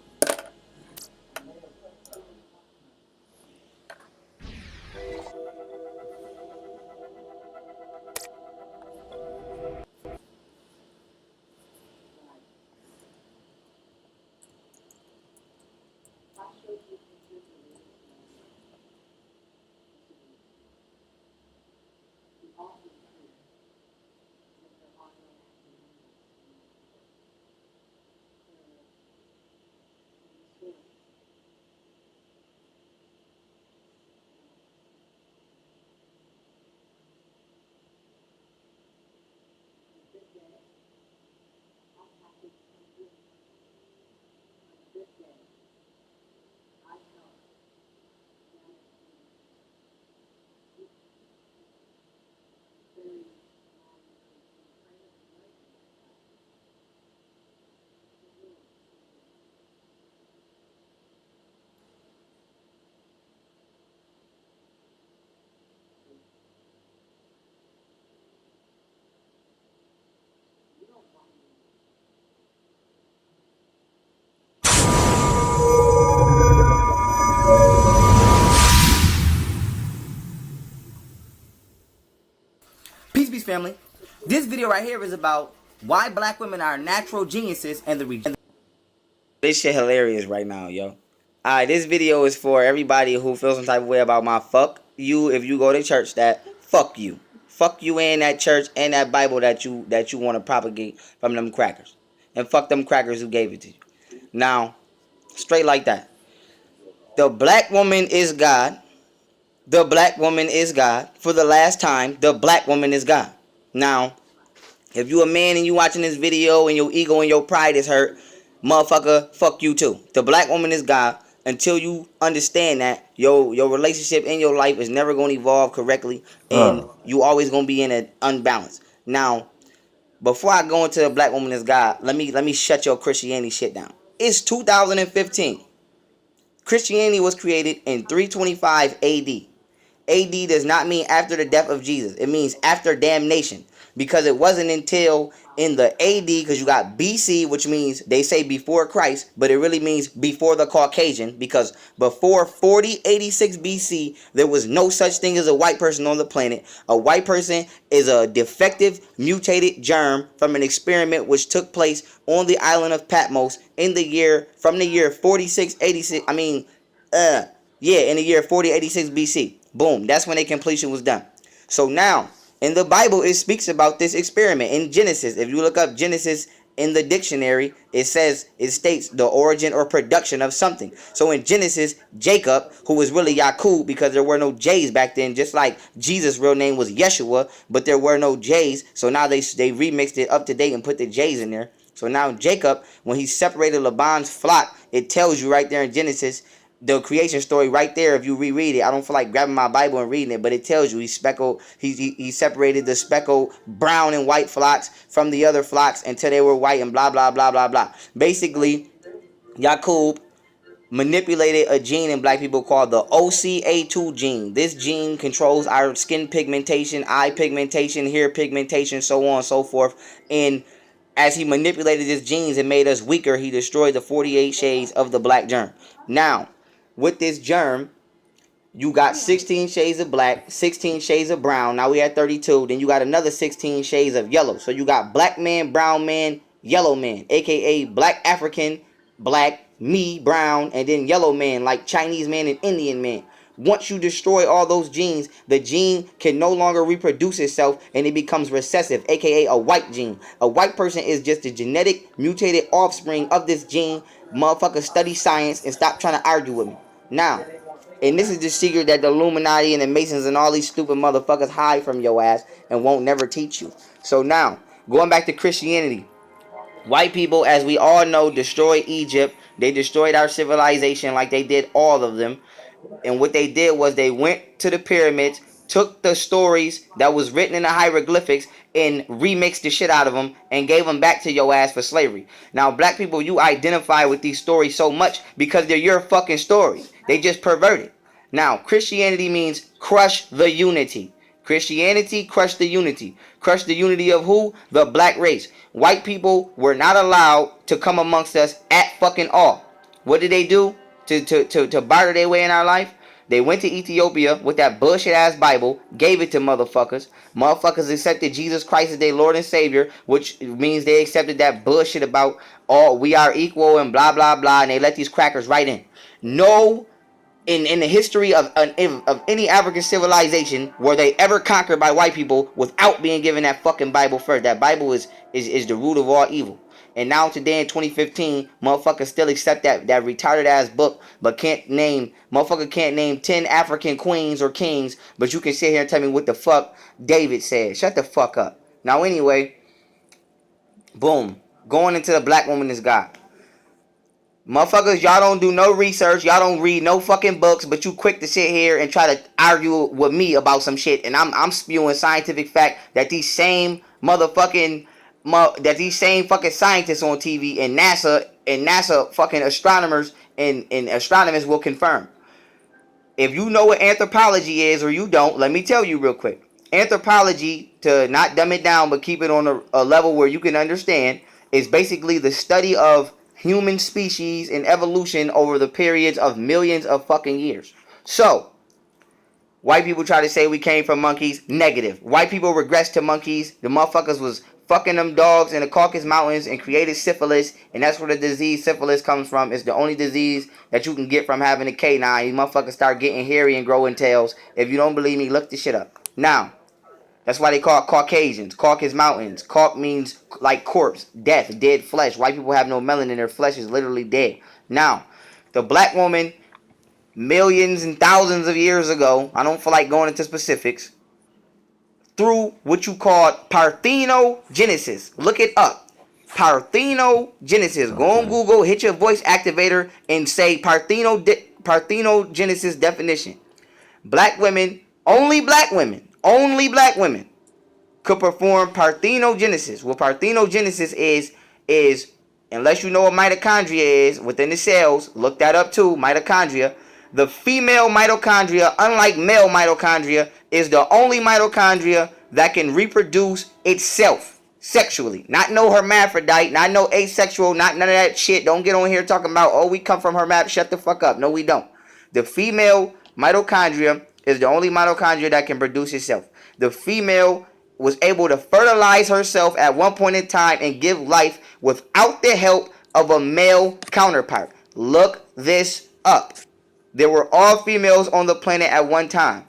Peace, family. This video right here is about why black women are natural geniuses and the reason. This shit hilarious right now, yo. Alright, this video is for everybody who feels some type of way about my fuck you if you go to church that fuck you. Fuck you in that church and that Bible that you want to propagate from them crackers. And fuck them crackers who gave it to you. Now, straight like that. The black woman is God. The black woman is God. For the last time, the black woman is God. Now, if you a man and you watching this video and your ego and your pride is hurt, motherfucker, fuck you too. The black woman is God. Until you understand that your relationship in your life is never going to evolve correctly and you always going to be in an unbalance. Now, before I go into the black woman is God, let me shut your Christianity shit down. It's 2015. Christianity was created in 325 AD. AD does not mean after the death of Jesus. It means after damnation. Because it wasn't until in the AD, because you got BC, which means they say before Christ, but it really means before the Caucasian, because before 4086 BC, there was no such thing as a white person on the planet. A white person is a defective, mutated germ from an experiment which took place on the island of Patmos in the year 4686, in the year 4086 BC. Boom. That's when a completion was done. So now, in the Bible, it speaks about this experiment. In Genesis, if you look up Genesis in the dictionary, it states the origin or production of something. So in Genesis, Jacob, who was really Yakub because there were no J's back then, just like Jesus' real name was Yeshua, but there were no J's. So now they remixed it up to date and put the J's in there. So now Jacob, when he separated Laban's flock, it tells you right there in Genesis, the creation story right there. If you reread it, I don't feel like grabbing my Bible and reading it, but it tells you he separated the speckled brown and white flocks from the other flocks until they were white and blah blah blah blah blah. Basically, Yakub manipulated a gene in black people called the OCA2 gene. This gene controls our skin pigmentation, eye pigmentation, hair pigmentation, so on and so forth. And as he manipulated his genes and made us weaker, he destroyed the 48 shades of the black germ. Now, with this germ, you got 16 shades of black, 16 shades of brown. Now we at 32. Then you got another 16 shades of yellow. So you got black man, brown man, yellow man, aka black African, black, me, brown, and then yellow man, like Chinese man and Indian man. Once you destroy all those genes, the gene can no longer reproduce itself and it becomes recessive, aka a white gene. A white person is just a genetic mutated offspring of this gene. Motherfuckers study science and stop trying to argue with me. Now, and this is the secret that the Illuminati and the Masons and all these stupid motherfuckers hide from your ass and won't never teach you. So now, going back to Christianity. White people, as we all know, destroyed Egypt. They destroyed our civilization like they did all of them. And what they did was they went to the pyramids, took the stories that was written in the hieroglyphics and remixed the shit out of them and gave them back to your ass for slavery. Now, black people, you identify with these stories so much because they're your fucking story. They just perverted. Now, Christianity means crush the unity. Christianity crushed the unity. Crushed the unity of who? The black race. White people were not allowed to come amongst us at fucking all. What did they do to barter their way in our life? They went to Ethiopia with that bullshit ass Bible, gave it to motherfuckers. Motherfuckers accepted Jesus Christ as their Lord and Savior, which means they accepted that bullshit about we are equal and blah blah blah, and they let these crackers right in. No, in the history of any African civilization were they ever conquered by white people without being given that fucking Bible first. That Bible is the root of all evil. And now today in 2015, motherfuckers still accept that retarded ass book, but can't name 10 African queens or kings, but you can sit here and tell me what the fuck David said. Shut the fuck up. Now anyway, boom. Going into the black woman is God. Motherfuckers, y'all don't do no research, y'all don't read no fucking books, but you quick to sit here and try to argue with me about some shit, and I'm spewing scientific fact that these same fucking scientists on TV and NASA fucking astronomers and astronomers will confirm. If you know what anthropology is or you don't, let me tell you real quick. Anthropology, to not dumb it down but keep it on a level where you can understand, is basically the study of human species and evolution over the periods of millions of fucking years. So, white people try to say we came from monkeys. Negative. White people regress to monkeys. The motherfuckers was fucking them dogs in the Caucasus Mountains and created syphilis, and that's where the disease syphilis comes from. It's the only disease that you can get from having a canine. These motherfuckers start getting hairy and growing tails. If you don't believe me, look this shit up. Now, that's why they call it Caucasians. Caucasus Mountains. Cauc means like corpse, death, dead flesh. White people have no melanin. Their flesh is literally dead. Now, the black woman, millions and thousands of years ago, I don't feel like going into specifics, through what you call parthenogenesis. Look it up. Parthenogenesis. Go on Google, hit your voice activator, and say parthenogenesis definition. Black women, only black women could perform parthenogenesis. What parthenogenesis is, unless you know what mitochondria is within the cells, look that up too, mitochondria. The female mitochondria, unlike male mitochondria, is the only mitochondria that can reproduce itself sexually. Not no hermaphrodite, not no asexual, not none of that shit. Don't get on here talking about, oh, we come from hermaph. Shut the fuck up. No, we don't. The female mitochondria is the only mitochondria that can produce itself. The female was able to fertilize herself at one point in time and give life without the help of a male counterpart. Look this up. There were all females on the planet at one time.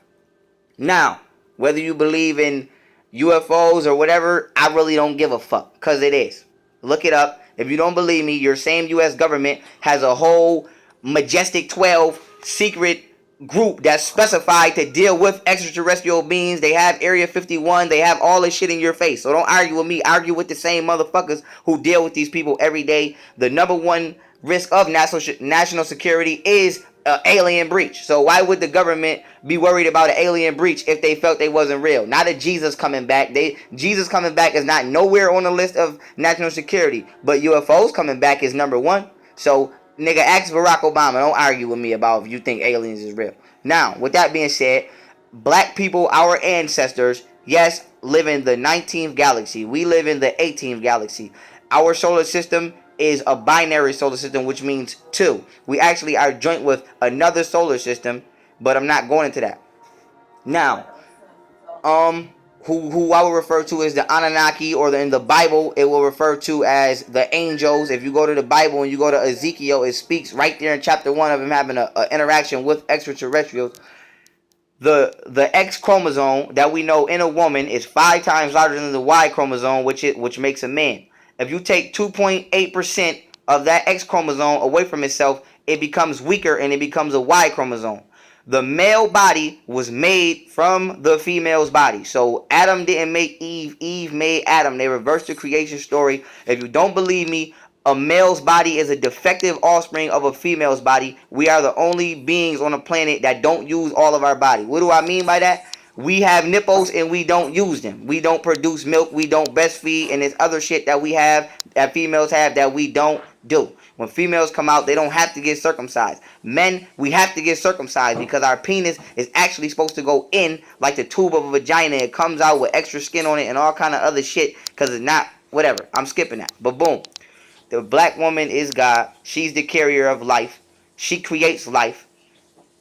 Now, whether you believe in UFOs or whatever, I really don't give a fuck, because it is. Look it up. If you don't believe me, your same U.S. government has a whole Majestic 12 secret group that's specified to deal with extraterrestrial beings. They have Area 51. They have all this shit in your face. So don't argue with me. Argue with the same motherfuckers who deal with these people every day. The number one risk of national security is alien breach. So why would the government be worried about an alien breach if they felt they wasn't real? Not a Jesus coming back. Jesus coming back is not nowhere on the list of national security, but UFOs coming back is number one. So nigga, ask Barack Obama. Don't argue with me about if you think aliens is real. Now, with that being said, black people, our ancestors, yes, live in the 19th galaxy. We live in the 18th galaxy. Our solar system is a binary solar system, which means two. We actually are joint with another solar system, but I'm not going into that. Now, who I will refer to as the Anunnaki, or in the Bible, it will refer to as the angels. If you go to the Bible and you go to Ezekiel, it speaks right there in chapter 1 of him having an interaction with extraterrestrials. The X chromosome that we know in a woman is 5 times larger than the Y chromosome, which makes a man. If you take 2.8% of that X chromosome away from itself, it becomes weaker and it becomes a Y chromosome. The male body was made from the female's body. So Adam didn't make Eve. Eve made Adam. They reversed the creation story. If you don't believe me, a male's body is a defective offspring of a female's body. We are the only beings on the planet that don't use all of our body. What do I mean by that? We have nipples and we don't use them. We don't produce milk. We don't breastfeed. And there's other shit that we have, that females have, that we don't do. When females come out, they don't have to get circumcised. Men, we have to get circumcised because our penis is actually supposed to go in like the tube of a vagina. It comes out with extra skin on it and all kind of other shit because it's not, whatever. I'm skipping that. But boom. The black woman is God. She's the carrier of life. She creates life.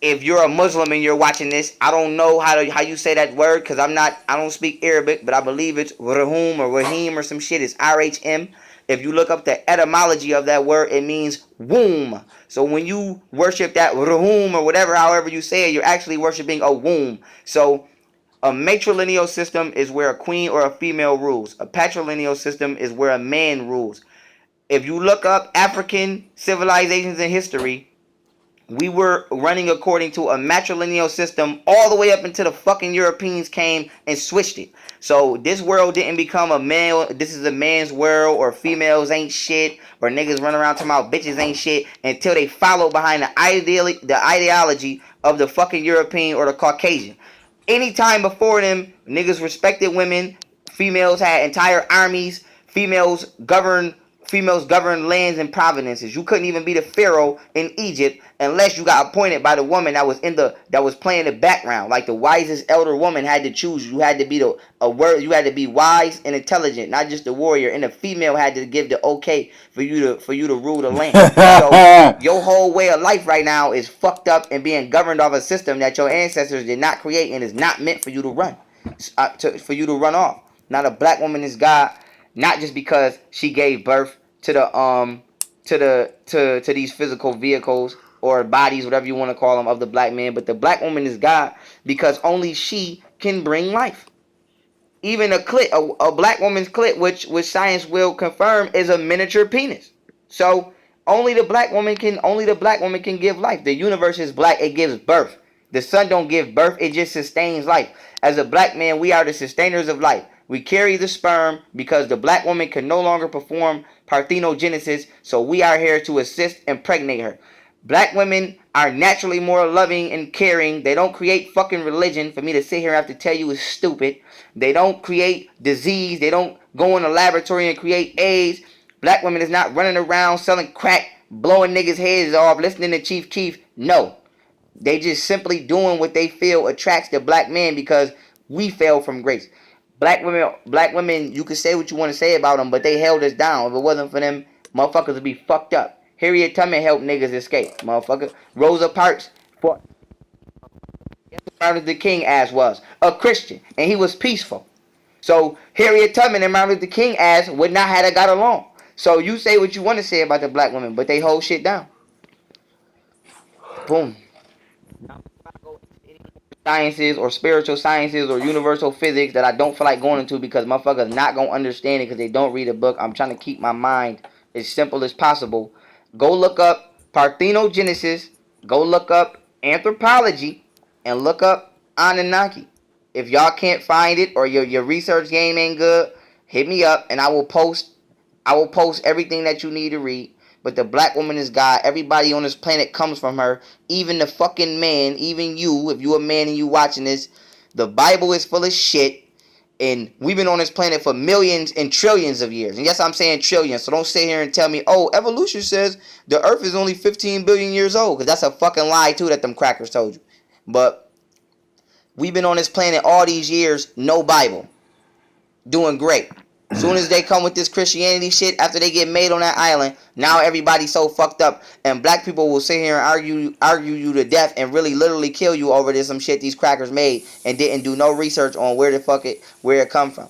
If you're a Muslim and you're watching this, I don't know how you say that word because I don't speak Arabic, but I believe it's Rahum or Rahim or some shit. It's RHM. If you look up the etymology of that word, it means womb. So when you worship that Rahum or whatever, however you say it, you're actually worshiping a womb. So a matrilineal system is where a queen or a female rules. A patrilineal system is where a man rules. If you look up African civilizations in history, we were running according to a matrilineal system all the way up until the fucking Europeans came and switched it. So this world didn't become a male, this is a man's world, or females ain't shit, or niggas run around talking about bitches ain't shit, until they follow behind the ideology of the fucking European or the Caucasian. Anytime before them, niggas respected women, females had entire armies, females governed lands and provinces. You couldn't even be the pharaoh in Egypt unless you got appointed by the woman that was playing the background. Like the wisest elder woman had to choose. You had to be you had to be wise and intelligent, not just a warrior. And the female had to give the okay for you to rule the land. So your whole way of life right now is fucked up and being governed off a system that your ancestors did not create and is not meant for you to run, for you to run off. Now the black woman is God. Not just because she gave birth to these physical vehicles or bodies, whatever you want to call them, of the black man, but the black woman is God because only she can bring life. Even a black woman's clit, which science will confirm, is a miniature penis. So only the black woman can give life. The universe is black; it gives birth. The sun don't give birth; it just sustains life. As a black man, we are the sustainers of life. We carry the sperm because the black woman can no longer perform parthenogenesis, so we are here to assist and impregnate her. Black women are naturally more loving and caring. They don't create fucking religion. For me to sit here and have to tell you is stupid. They don't create disease. They don't go in the laboratory and create AIDS. Black women is not running around selling crack, blowing niggas' heads off, listening to Chief Keef. No. They just simply doing what they feel attracts the black man because we fell from grace. Black women, you can say what you want to say about them, but they held us down. If it wasn't for them, motherfuckers would be fucked up. Harriet Tubman helped niggas escape, motherfucker. Rosa Parks fought. Guess what Martin Luther King ass was? A Christian, and he was peaceful. So Harriet Tubman and Martin Luther King ass would not have got along. So you say what you want to say about the black women, but they hold shit down. Boom. sciences or spiritual sciences or universal physics that I don't feel like going into because motherfuckers not gonna understand it because they don't read a book. I'm trying to keep my mind as simple as possible. Go look up Parthenogenesis, go look up anthropology, and look up Anunnaki. If y'all can't find it or your research game ain't good, hit me up and I will post everything that you need to read. But the black woman is God. Everybody on this planet comes from her. Even the fucking man, even you, if you a man and you watching this, the Bible is full of shit. And we've been on this planet for millions and trillions of years. And yes, I'm saying trillions. So don't sit here and tell me, oh, evolution says the earth is only 15 billion years old. Because that's a fucking lie, too, that them crackers told you. But we've been on this planet all these years, no Bible. Doing great. Soon as they come with this Christianity shit, after they get made on that island, now everybody's so fucked up, and black people will sit here and argue you to death and really literally kill you over this some shit these crackers made and didn't do no research on where it come from.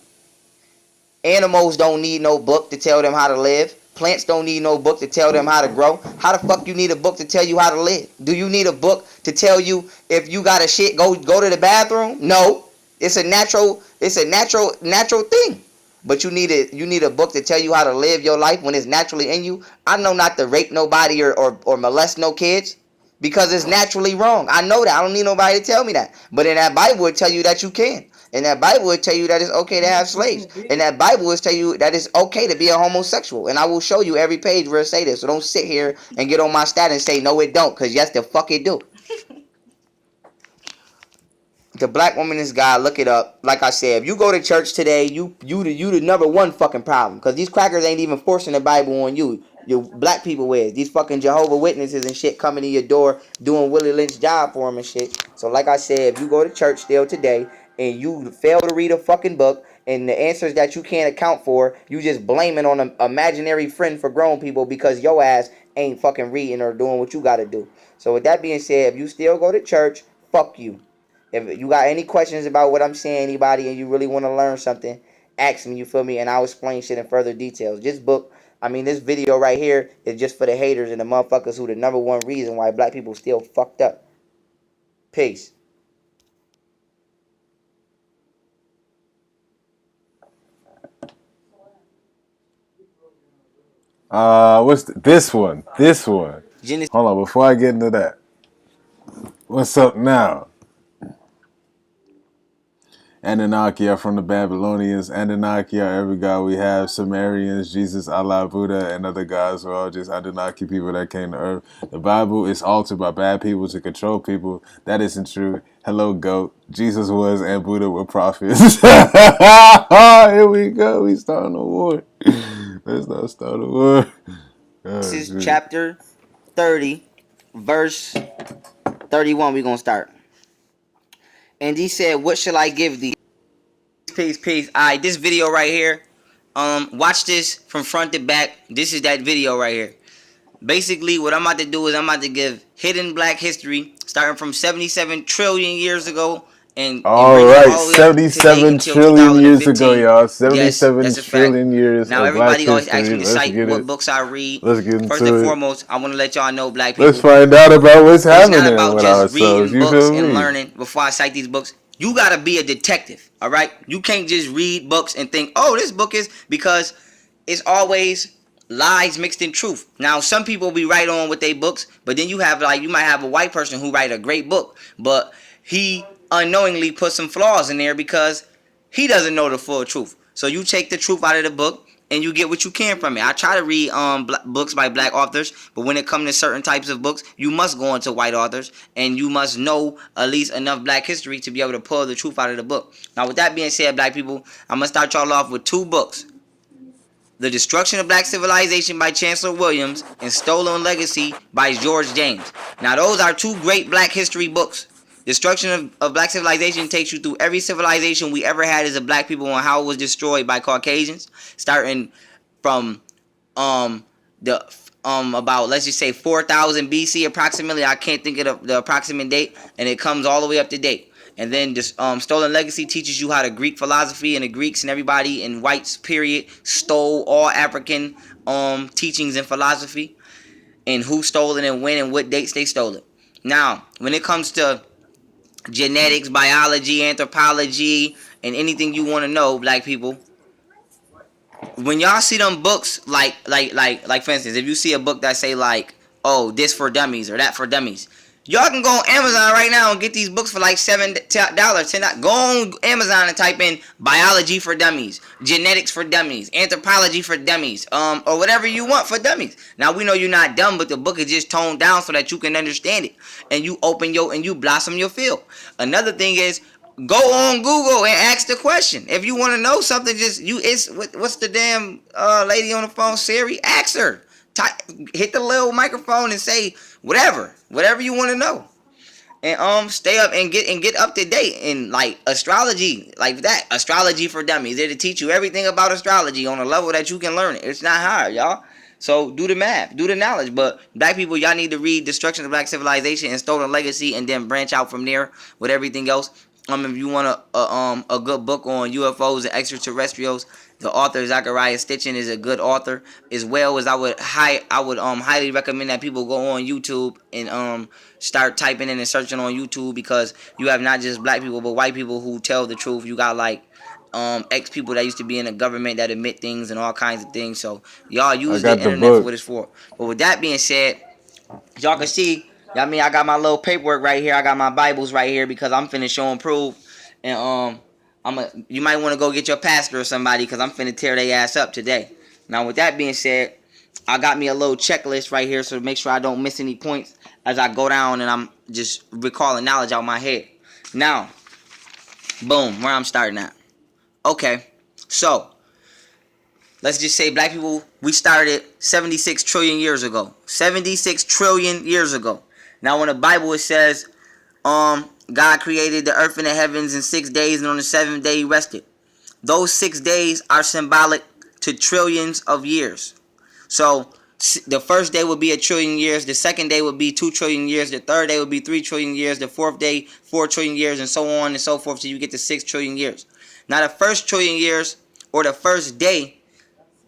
Animals don't need no book to tell them how to live. Plants don't need no book to tell them how to grow. How the fuck you need a book to tell you how to live? Do you need a book to tell you if you got a shit go to the bathroom? No. It's a natural thing. But you need a book to tell you how to live your life when it's naturally in you. I know not to rape nobody or molest no kids because it's naturally wrong. I know that. I don't need nobody to tell me that. But in that Bible it tell you that you can. And that Bible will tell you that it's okay to have slaves. And that Bible will tell you that it's okay to be a homosexual. And I will show you every page where it say this. So don't sit here and get on my stat and say, no, it don't. Because yes, the fuck it do. The black woman is God. Look it up. Like I said, if you go to church today, you the number one fucking problem. Because these crackers ain't even forcing the Bible on you. Your black people is. These fucking Jehovah Witnesses and shit coming to your door doing Willie Lynch job for them and shit. So like I said, if you go to church still today and you fail to read a fucking book and the answers that you can't account for, you just blaming on an imaginary friend for grown people because your ass ain't fucking reading or doing what you gotta do. So with that being said, if you still go to church, fuck you. If you got any questions about what I'm saying, anybody, and you really want to learn something, ask me, you feel me, and I'll explain shit in further details. This video right here is just for the haters and the motherfuckers who the number one reason why black people still fucked up. Peace. This one? Genesis. Hold on, before I get into that. What's up now? Anunnaki are from the Babylonians. Anunnaki are every god we have. Sumerians, Jesus, Allah, Buddha, and other gods are all just Anunnaki people that came to Earth. The Bible is altered by bad people to control people. That isn't true. Hello, GOAT. Jesus was and Buddha were prophets. Here we go. We starting a war. Let's not start a war. This is chapter 30, verse 31. We're going to start. And he said, what shall I give thee? Peace. Alright, this video right here. Watch this from front to back. This is that video right here. Basically, what I'm about to do is I'm about to give hidden black history, starting from 77 trillion years ago. And all right, 77 trillion years ago, y'all. 77 yes, trillion years now, of everybody black always history. asks me to Let's cite get what it. books I read. Let's get into First and it. foremost, I want to let y'all know, black people. Let's find out about what's happening It's not about with just ourselves. reading You books feel and me? learning before I cite these books. You gotta be a detective, all right? You can't just read books and think, oh, this book is, because it's always lies mixed in truth. Now, some people be right on with their books, but then you might have a white person who write a great book, but he unknowingly put some flaws in there because he doesn't know the full truth. So you take the truth out of the book and you get what you can from it. I try to read books by black authors, but when it comes to certain types of books, you must go into white authors and you must know at least enough black history to be able to pull the truth out of the book. Now, with that being said, black people, I'm going to start y'all off with two books. The Destruction of Black Civilization by Chancellor Williams and Stolen Legacy by George James. Now, those are two great black history books. Destruction of Black Civilization takes you through every civilization we ever had as a black people and how it was destroyed by Caucasians, starting from about, let's just say, 4000 BC approximately. I can't think of the approximate date, and it comes all the way up to date. And then this Stolen Legacy teaches you how the Greek philosophy and the Greeks and everybody in whites period stole all African teachings and philosophy, and who stole it and when and what dates they stole it. Now, when it comes to genetics, biology, anthropology, and anything you want to know, black people. When y'all see them books, like for instance, if you see a book that say like, oh, this for dummies or that for dummies, y'all can go on Amazon right now and get these books for like $7, $10. Go on Amazon and type in biology for dummies, genetics for dummies, anthropology for dummies, or whatever you want for dummies. Now we know you're not dumb, but the book is just toned down so that you can understand it, and you blossom your field. Another thing is, go on Google and ask the question. If you want to know something, what's the damn lady on the phone, Siri? Ask her. Hit the little microphone and say whatever you want to know, and stay up and get up to date in like astrology, like that. Astrology for dummies. They're to teach you everything about astrology on a level that you can learn it. It's not hard, y'all. So do the math, do the knowledge. But black people, y'all need to read Destruction of Black Civilization and Stolen Legacy, and then branch out from there with everything else. If you want a good book on UFOs and extraterrestrials, the author Zachariah Stitchin is a good author, as well as I would highly recommend that people go on YouTube and start typing in and searching on YouTube, because you have not just black people but white people who tell the truth. You got like ex people that used to be in the government that admit things and all kinds of things. So y'all use the internet for what it's for. But with that being said, y'all can see, I got my little paperwork right here. I got my Bibles right here because I'm finna show and prove. And you might want to go get your pastor or somebody, because I'm finna tear their ass up today. Now with that being said, I got me a little checklist right here, so to make sure I don't miss any points as I go down and I'm just recalling knowledge out my head. Now, boom, where I'm starting at. Okay, so let's just say black people, we started 76 trillion years ago. 76 trillion years ago. Now in the Bible it says, God created the earth and the heavens in 6 days, and on the 7th day he rested. Those 6 days are symbolic to trillions of years. So the first day would be 1 trillion years, the second day would be 2 trillion years, the third day would be 3 trillion years, the fourth day 4 trillion years, and so on and so forth, till you get to 6 trillion years. Now the first trillion years, or the first day,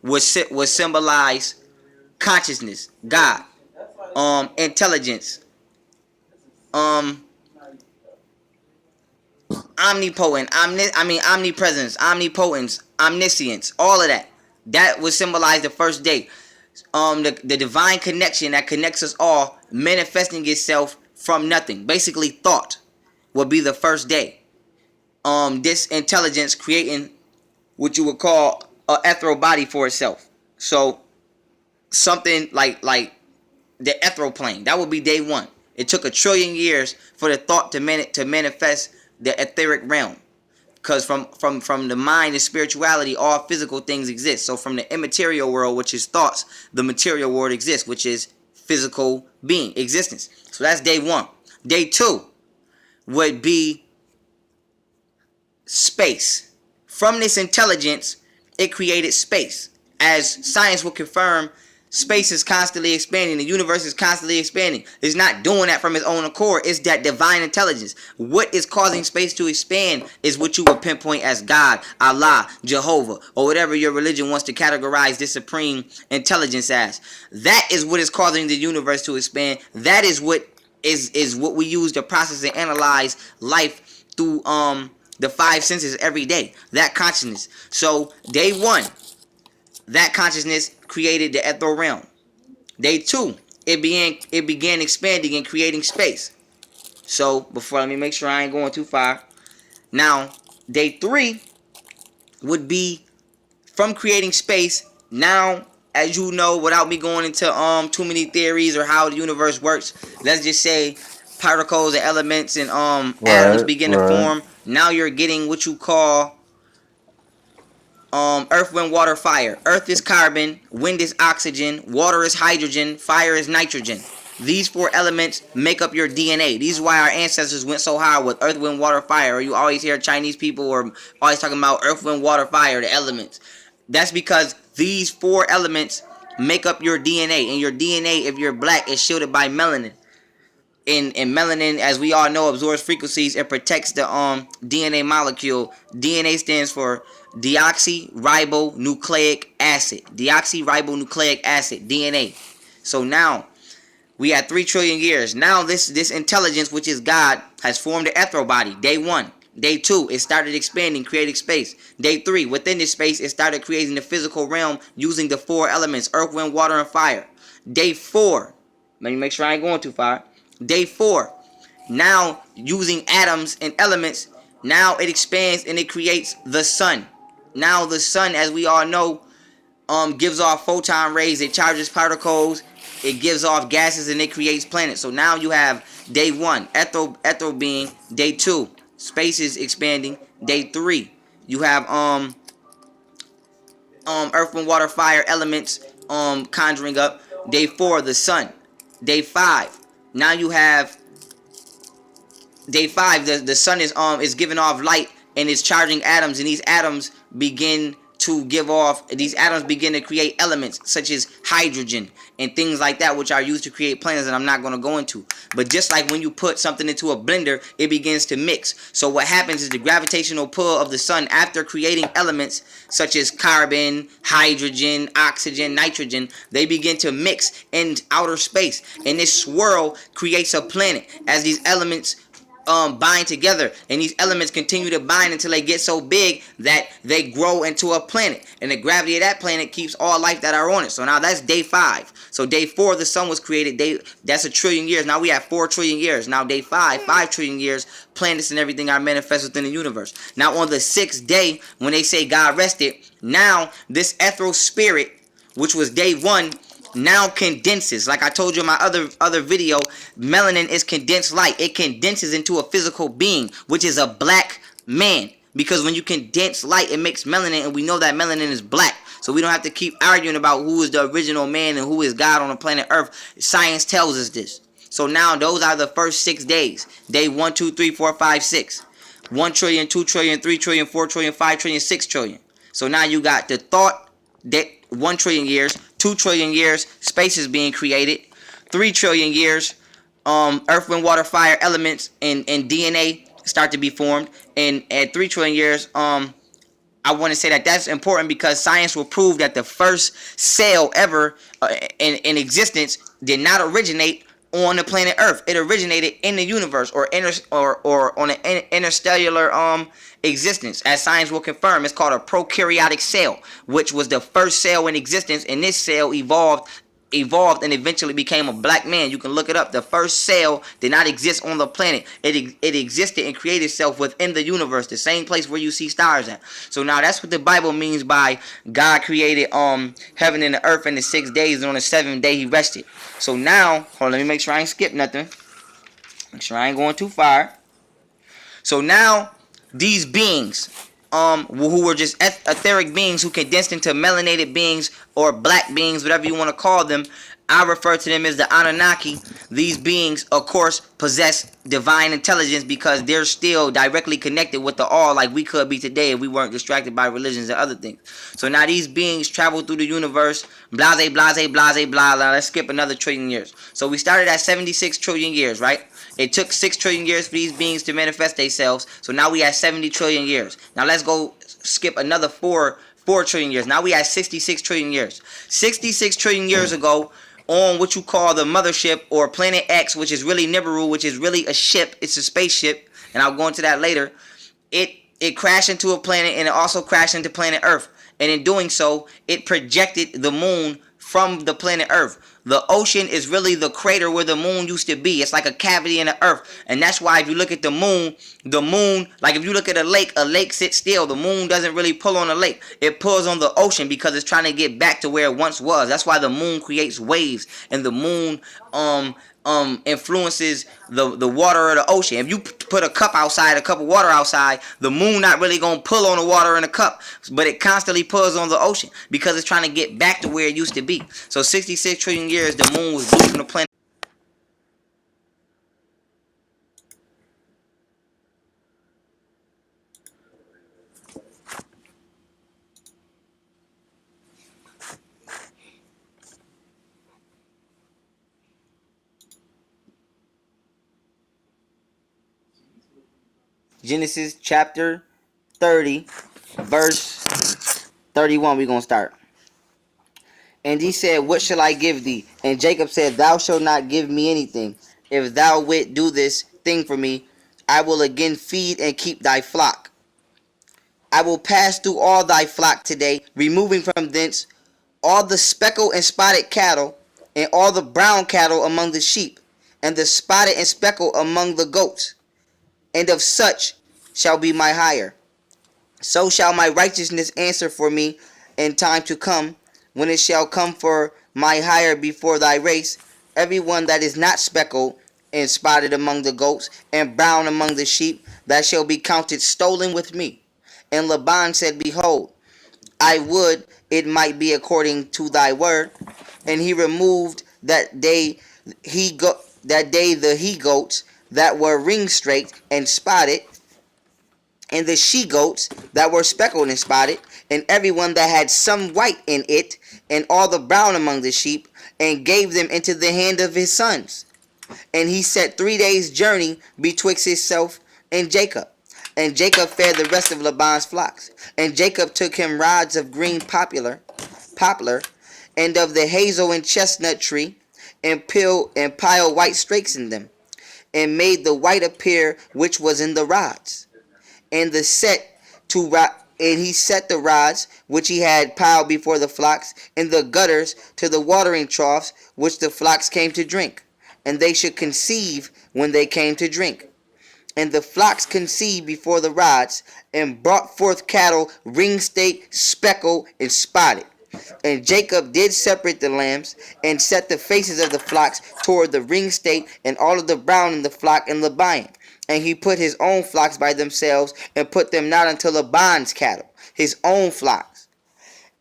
would symbolize consciousness, God, intelligence, omnipresence, omnipotence, omniscience, all of that. That would symbolize the first day. The divine connection that connects us all, manifesting itself from nothing. Basically, thought would be the first day. This intelligence creating what you would call an ethereal body for itself. So something like the ethereal plane. That would be day one. It took 1 trillion years for the thought to manifest the etheric realm. Because from the mind and spirituality, all physical things exist. So from the immaterial world, which is thoughts, the material world exists, which is physical being, existence. So that's day one. Day two would be space. From this intelligence, it created space. As science will confirm, space is constantly expanding. The universe is constantly expanding. It's not doing that from its own accord. It's that divine intelligence. What is causing space to expand is what you would pinpoint as God, Allah, Jehovah, or whatever your religion wants to categorize this supreme intelligence as. That is what is causing the universe to expand. That is what what we use to process and analyze life through the 5 senses every day. That consciousness. So day one, that consciousness created the ethereal realm. Day two, it began expanding and creating space. So let me make sure I ain't going too far. Now, day three would be from creating space. Now, as you know, without me going into too many theories or how the universe works, let's just say particles and elements and atoms begin to form. Now you're getting what you call earth, wind, water, fire. Earth is carbon, wind is oxygen, water is hydrogen, fire is nitrogen. These 4 elements make up your DNA. These is why our ancestors went so hard with earth, wind, water, fire. Or you always hear Chinese people or always talking about earth, wind, water, fire, the elements. That's because these 4 elements make up your DNA. And your DNA, if you're black, is shielded by melanin. And melanin, as we all know, absorbs frequencies. It protects the DNA molecule. DNA stands for deoxyribonucleic acid. Deoxyribonucleic acid, DNA. So now, We had 3 trillion years. Now this intelligence, which is God, has formed an ethereal body. Day 1. Day 2, it started expanding, creating space. Day 3, within this space, it started creating the physical realm using the 4 elements, earth, wind, water, and fire. Day 4, let me make sure I ain't going too far. Day 4, now using atoms and elements, now it expands and it creates the sun. Now the sun, as we all know, gives off photon rays, it charges particles, it gives off gases, and it creates planets. So now you have day 1, ethereal being. Day 2, space is expanding. Day 3, you have earth and water, fire elements conjuring up. Day 4, the sun. Day 5, now you have day 5, the sun is giving off light and it's charging atoms, and these atoms begin to create elements such as hydrogen and things like that, which are used to create planets that I'm not going to go into. But just like when you put something into a blender, it begins to mix. So what happens is the gravitational pull of the sun, after creating elements such as carbon, hydrogen, oxygen, nitrogen, they begin to mix in outer space, and this swirl creates a planet as these elements bind together, and these elements continue to bind until they get so big that they grow into a planet, and the gravity of that planet keeps all life that are on it. So now that's day 5. So day 4, the sun was created. That's 1 trillion years. Now we have 4 trillion years. Now day 5, 5 trillion years, planets and everything are manifest within the universe. Now on the 6th day, when they say God rested, now this ethereal spirit, which was day 1, now condenses. Like I told you in my other video, melanin is condensed light. It condenses into a physical being, which is a black man. Because when you condense light, it makes melanin, and we know that melanin is black. So we don't have to keep arguing about who is the original man and who is God on the planet Earth. Science tells us this. So now those are the first 6 days. Day 1, 2, 3, 4, 5, 6. 1 trillion, 2 trillion, 3 trillion, 4 trillion, 5 trillion, 6 trillion. So now you got the thought that 1 trillion years, 2 trillion years, space is being created. 3 trillion years, earth, wind, water, fire elements and DNA start to be formed. And at 3 trillion years, I want to say that that's important because science will prove that the first cell ever in existence did not originate on the planet Earth. It originated in the universe or on an interstellar existence, as science will confirm. It's called a prokaryotic cell, which was the first cell in existence, and this cell evolved and eventually became a black man. You can look it up. The first cell did not exist on the planet. It existed and created itself within the universe, the same place where you see stars at. So now that's what the Bible means by God created heaven and the earth in the 6 days, and on the 7th day he rested. So now, hold on, let me make sure I ain't skip nothing. Make sure I ain't going too far. So now these beings who were just etheric beings who condensed into melanated beings or black beings, whatever you want to call them, I refer to them as the Anunnaki. These beings, of course, possess divine intelligence because they're still directly connected with the all, like we could be today if we weren't distracted by religions and other things. So now these beings travel through the universe, blase, blase, blase, blah, blah. Let's skip another trillion years. So we started at 76 trillion years, right? It took 6 trillion years for these beings to manifest themselves. So now we have 70 trillion years. Now let's go skip another 4 trillion years. Now we have 66 trillion years. 66 trillion years ago, on what you call the mothership or planet X, which is really Nibiru, which is really a ship. It's a spaceship, and I'll go into that later. It crashed into a planet, and it also crashed into planet Earth. And in doing so, it projected the moon from the planet Earth. The ocean is really the crater where the moon used to be. It's like a cavity in the earth. And that's why if you look at the moon, like if you look at a lake sits still. The moon doesn't really pull on the lake. It pulls on the ocean because it's trying to get back to where it once was. That's why the moon creates waves, and the moon influences the water of the ocean. If you put a cup of water outside, the moon not really gonna pull on the water in a cup, but it constantly pulls on the ocean because it's trying to get back to where it used to be. So 66 trillion years, the moon was blue from the planet. Genesis chapter 30, verse 31, we're going to start. And he said, what shall I give thee? And Jacob said, thou shalt not give me anything. If thou wilt do this thing for me, I will again feed and keep thy flock. I will pass through all thy flock today, removing from thence all the speckled and spotted cattle, and all the brown cattle among the sheep, and the spotted and speckled among the goats. And of such shall be my hire. So shall my righteousness answer for me in time to come, when it shall come for my hire before thy race. Every one that is not speckled and spotted among the goats, and brown among the sheep, that shall be counted stolen with me. And Laban said, behold, I would it might be according to thy word. And he removed that day the he goats that were ring straight and spotted, and the she goats that were speckled and spotted, and every one that had some white in it, and all the brown among the sheep, and gave them into the hand of his sons. And he set 3 days' journey betwixt himself and Jacob. And Jacob fed the rest of Laban's flocks. And Jacob took him rods of green poplar, and of the hazel and chestnut tree, and piled white strakes in them, and made the white appear which was in the rods. And he set the rods which he had piled before the flocks in the gutters to the watering troughs which the flocks came to drink, and they should conceive when they came to drink. And the flocks conceived before the rods, and brought forth cattle ring-staked, speckled, and spotted. And Jacob did separate the lambs, and set the faces of the flocks toward the ring-staked, and all of the brown in the flock in Laban. And he put his own flocks by themselves, and put them not unto Laban's cattle, his own flocks.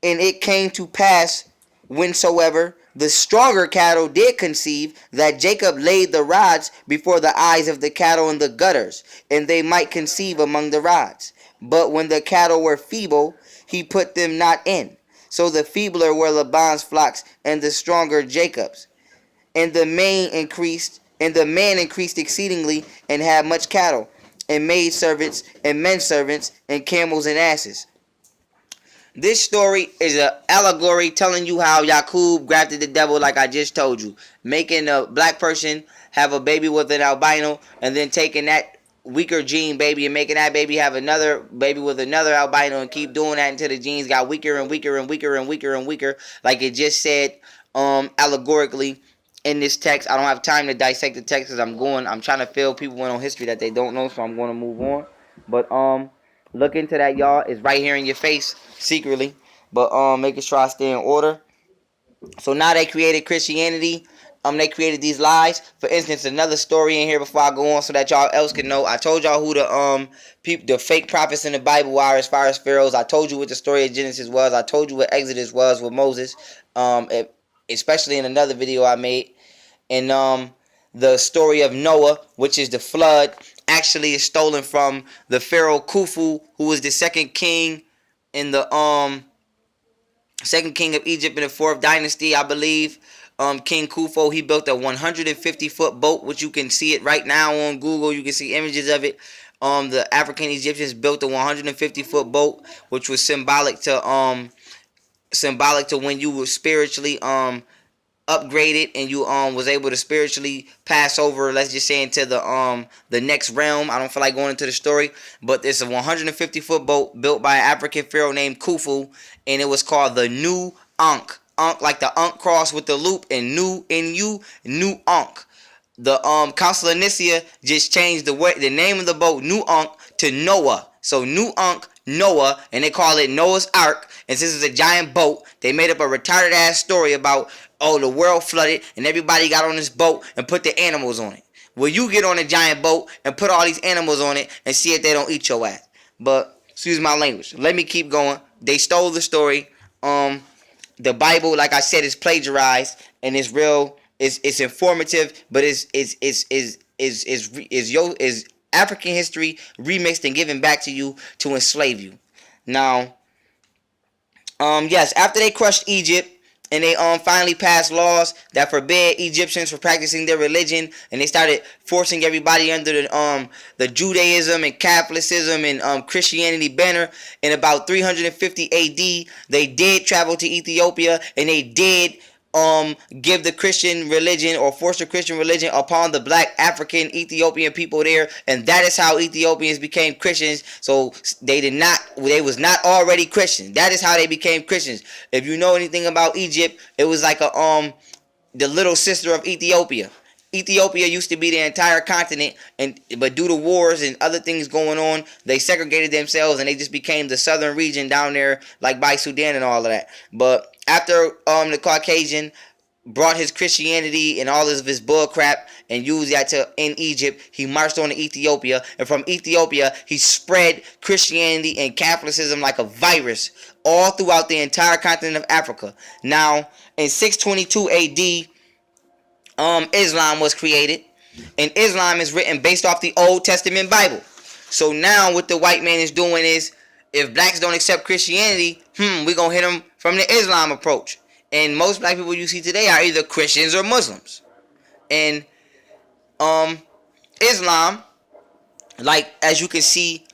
And it came to pass, whensoever the stronger cattle did conceive, that Jacob laid the rods before the eyes of the cattle in the gutters, and they might conceive among the rods. But when the cattle were feeble, he put them not in. So the feebler were Laban's flocks, and the stronger Jacob's. And the man increased exceedingly, and had much cattle, and maid servants, and men servants, and camels and asses. This story is an allegory telling you how Yaqub grafted the devil, like I just told you. Making a black person have a baby with an albino, and then taking that weaker gene baby and making that baby have another baby with another albino, and keep doing that until the genes got weaker and weaker and weaker and weaker and weaker, like it just said allegorically in this text. I don't have time to dissect the text because I'm trying to fill people in on history that they don't know, so I'm going to move on. But look into that, y'all. It's right here in your face secretly, but making sure I stay in order. So now they created Christianity. They created these lies. For instance, another story in here before I go on, so that y'all else can know. I told y'all who the fake prophets in the Bible are as far as pharaohs. I told you what the story of Genesis was. I told you what Exodus was with Moses. Especially in another video I made. And the story of Noah, which is the flood, actually is stolen from the Pharaoh Khufu, who was the second king in the second king of Egypt in the 4th dynasty, I believe. King Khufu, he built a 150-foot boat, which you can see it right now on Google. You can see images of it. The African Egyptians built a 150-foot boat, which was symbolic to when you were spiritually upgraded, and you was able to spiritually pass over, let's just say, into the next realm. I don't feel like going into the story, but it's a 150-foot boat built by an African pharaoh named Khufu, and it was called the New Ankh. Ankh, like the Ankh cross with the loop, and New Ankh. The Council of Nicaea just changed the name of the boat, New Ankh, to Noah. So New Ankh, Noah, and they call it Noah's Ark. And since it's a giant boat, they made up a retarded ass story about, oh, the world flooded and everybody got on this boat and put the animals on it. Well, you get on a giant boat and put all these animals on it and see if they don't eat your ass. But excuse my language. Let me keep going. They stole the story. The Bible, like I said, is plagiarized, and it's real. It's informative, but is African history remixed and given back to you to enslave you. Now, yes, after they crushed Egypt, and they finally passed laws that forbid Egyptians from practicing their religion, and they started forcing everybody under the Judaism and Catholicism and Christianity banner. In about 350 AD, they did travel to Ethiopia, and they did give the Christian religion, or force the Christian religion upon the black African Ethiopian people there, and that is how Ethiopians became Christians. So they was not already Christian. That is how they became Christians. If you know anything about Egypt, it was like the little sister of Ethiopia. Ethiopia used to be the entire continent, but due to wars and other things going on, they segregated themselves and they just became the southern region down there, like by Sudan and all of that. But after the Caucasian brought his Christianity and all of his bull crap and used that in Egypt, he marched on to Ethiopia, and from Ethiopia he spread Christianity and Catholicism like a virus all throughout the entire continent of Africa. Now in 622 AD, Islam was created, and Islam is written based off the Old Testament Bible. So now what the white man is doing is, if blacks don't accept Christianity, we're gonna hit them from the Islam approach. And most black people you see today are either Christians or Muslims. And Islam, like as you can see,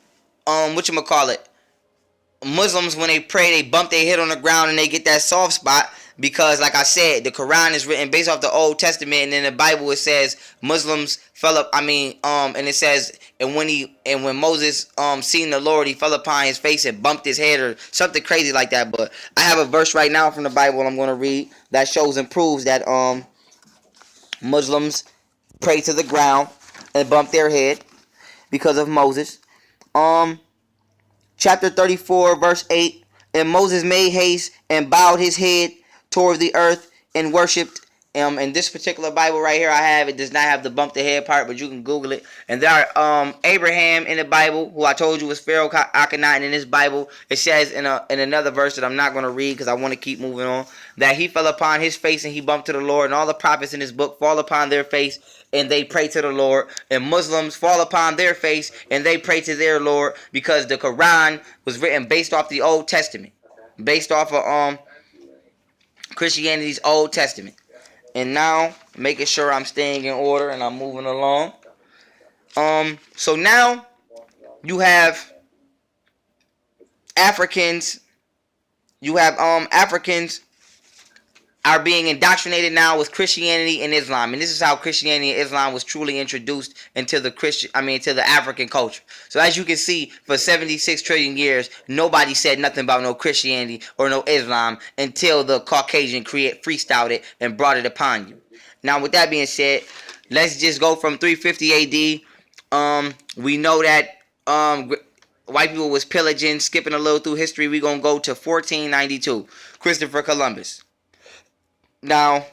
Muslims, when they pray, they bump their head on the ground and they get that soft spot, because like I said, the Quran is written based off the Old Testament, and in the Bible it says Muslims fell up, and it says, and when Moses seen the Lord, he fell upon his face and bumped his head, or something crazy like that. But I have a verse right now from the Bible I'm going to read that shows and proves that Muslims pray to the ground and bump their head because of Moses. Chapter 34, verse 8. And Moses made haste and bowed his head toward the earth and worshipped. In this particular Bible right here I have, it does not have the bump the head part, but you can Google it. And there are Abraham in the Bible, who I told you was Pharaoh Akhenaten. In this Bible, it says in another verse that I'm not going to read because I want to keep moving on, that he fell upon his face and he bumped to the Lord. And all the prophets in this book fall upon their face and they pray to the Lord. And Muslims fall upon their face and they pray to their Lord, because the Quran was written based off the Old Testament, based off of Christianity's Old Testament. And now, making sure I'm staying in order and I'm moving along. So now you have Africans. Africans are being indoctrinated now with Christianity and Islam, and this is how Christianity and Islam was truly introduced into the African culture. So as you can see, for 76 trillion years, nobody said nothing about no Christianity or no Islam until the Caucasian freestyled it and brought it upon you. Now, with that being said, let's just go from 350 AD. We know that white people was pillaging. Skipping a little through history, we're gonna go to 1492, Christopher Columbus. Now,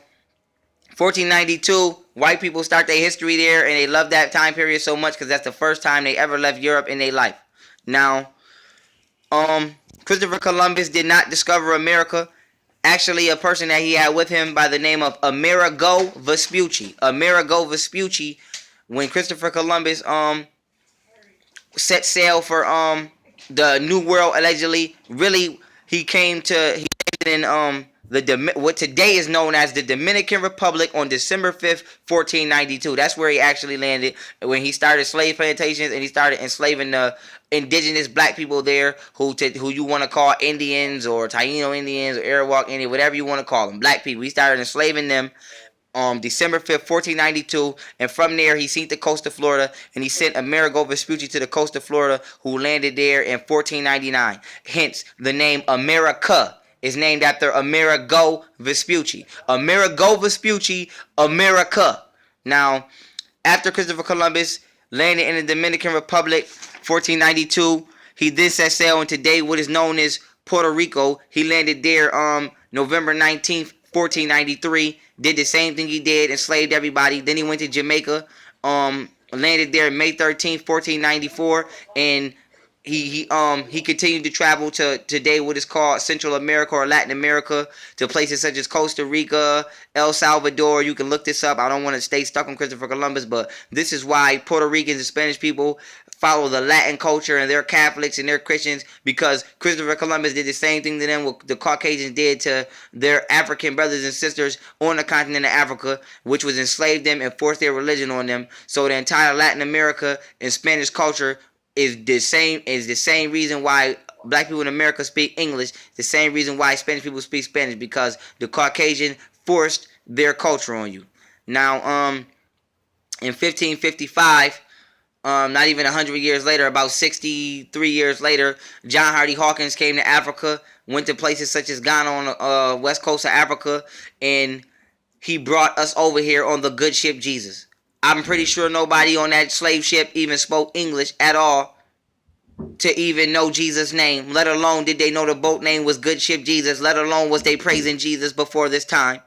1492, white people start their history there, and they love that time period so much because that's the first time they ever left Europe in their life. Now, Christopher Columbus did not discover America. Actually, a person that he had with him by the name of Amerigo Vespucci. Amerigo Vespucci, when Christopher Columbus set sail for the New World, allegedly, really he landed in what today is known as the Dominican Republic on December 5th, 1492. That's where he actually landed, when he started slave plantations and he started enslaving the indigenous black people there, who you want to call Indians or Taino Indians or Arawak Indians, whatever you want to call them, black people. He started enslaving them December 5th, 1492, and from there he seen the coast of Florida, and he sent Amerigo Vespucci to the coast of Florida, who landed there in 1499. Hence, the name America is named after Amerigo Vespucci. Amerigo Vespucci, America. Now, after Christopher Columbus landed in the Dominican Republic, 1492, he then set sail in today what is known as Puerto Rico. He landed there November 19th, 1493. Did the same thing he did, enslaved everybody. Then he went to Jamaica, landed there May 13th, 1494, and he continued to travel to today what is called Central America or Latin America, to places such as Costa Rica, El Salvador. You can look this up. I don't want to stay stuck on Christopher Columbus, but this is why Puerto Ricans and Spanish people follow the Latin culture, and they're Catholics and they're Christians, because Christopher Columbus did the same thing to them what the Caucasians did to their African brothers and sisters on the continent of Africa, which was enslave them and force their religion on them. So the entire Latin America and Spanish culture is the same reason why black people in America speak English, the same reason why Spanish people speak Spanish, because the Caucasian forced their culture on you. Now, in 1555, not even 100 years later, about 63 years later, John Hardy Hawkins came to Africa, went to places such as Ghana on the west coast of Africa, and he brought us over here on the good ship Jesus. I'm pretty sure nobody on that slave ship even spoke English at all to even know Jesus' name, let alone did they know the boat name was Good Ship Jesus, let alone was they praising Jesus before this time.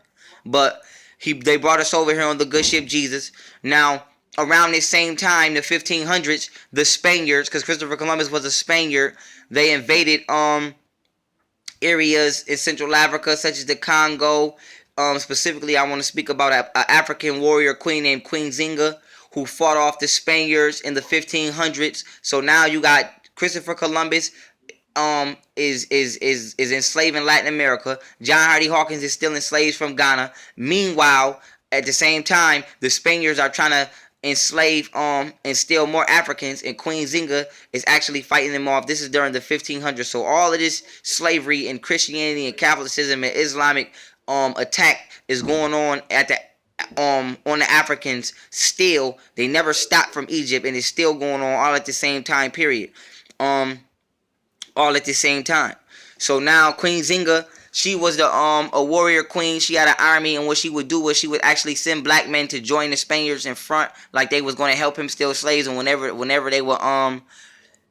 But they brought us over here on the Good Ship Jesus. Now, around this same time, the 1500s, the Spaniards, because Christopher Columbus was a Spaniard, they invaded areas in Central Africa such as the Congo. Specifically, I want to speak about an African warrior queen named Queen Zinga, who fought off the Spaniards in the 1500s. So now you got Christopher Columbus is enslaving Latin America. John Hardy Hawkins is stealing slaves from Ghana. Meanwhile, at the same time, the Spaniards are trying to enslave and steal more Africans, and Queen Zinga is actually fighting them off. This is during the 1500s. So all of this slavery and Christianity and Catholicism and Islamic attack is going on at the on the Africans still. They never stopped from Egypt, and it's still going on all at the same time period. All at the same time. So now Queen Zinga, she was the a warrior queen. She had an army, and what she would do was she would actually send black men to join the Spaniards in front, like they was going to help him steal slaves. And whenever they would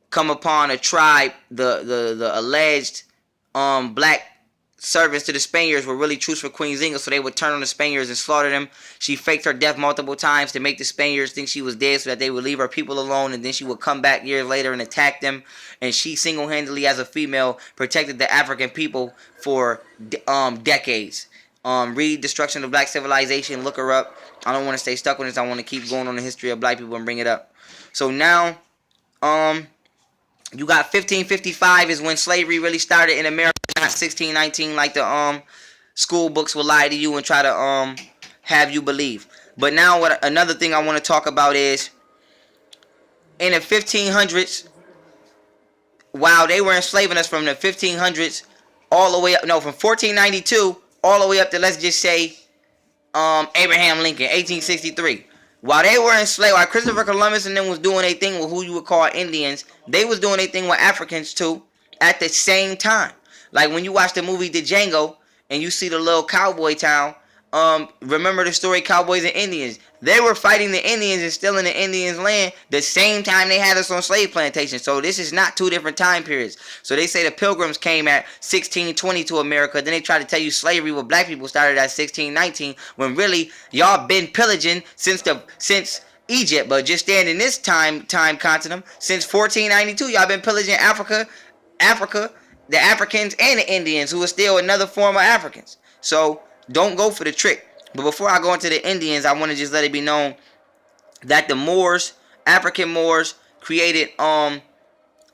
come upon a tribe, the alleged black servants to the Spaniards were really troops for Queen Zinga, so they would turn on the Spaniards and slaughter them. She faked her death multiple times to make the Spaniards think she was dead so that they would leave her people alone, and then she would come back years later and attack them. And she single-handedly, as a female, protected the African people for decades. Read Destruction of Black Civilization, look her up. I don't want to stay stuck on this. I want to keep going on the history of black people and bring it up. So now, you got 1555 is when slavery really started in America, not 1619 like the school books will lie to you and try to have you believe. But now another thing I want to talk about is in the 1500s, while they were enslaving us from the 1500s all the way up, no, from 1492 all the way up to, let's just say, Abraham Lincoln, 1863. While they were enslaved, while Christopher Columbus and them was doing a thing with who you would call Indians, they was doing a thing with Africans too at the same time. Like when you watch the movie The Django and you see the little cowboy town, remember the story Cowboys and Indians? They were fighting the Indians and stealing the Indians' land the same time they had us on slave plantations. So this is not two different time periods. So they say the Pilgrims came at 1620 to America. Then they try to tell you slavery with black people started at 1619, when really y'all been pillaging since Egypt, but just stand in this time continuum since 1492. Y'all been pillaging Africa, the Africans and the Indians, who are still another form of Africans. So don't go for the trick. But before I go into the Indians, I want to just let it be known that the Moors, African Moors, created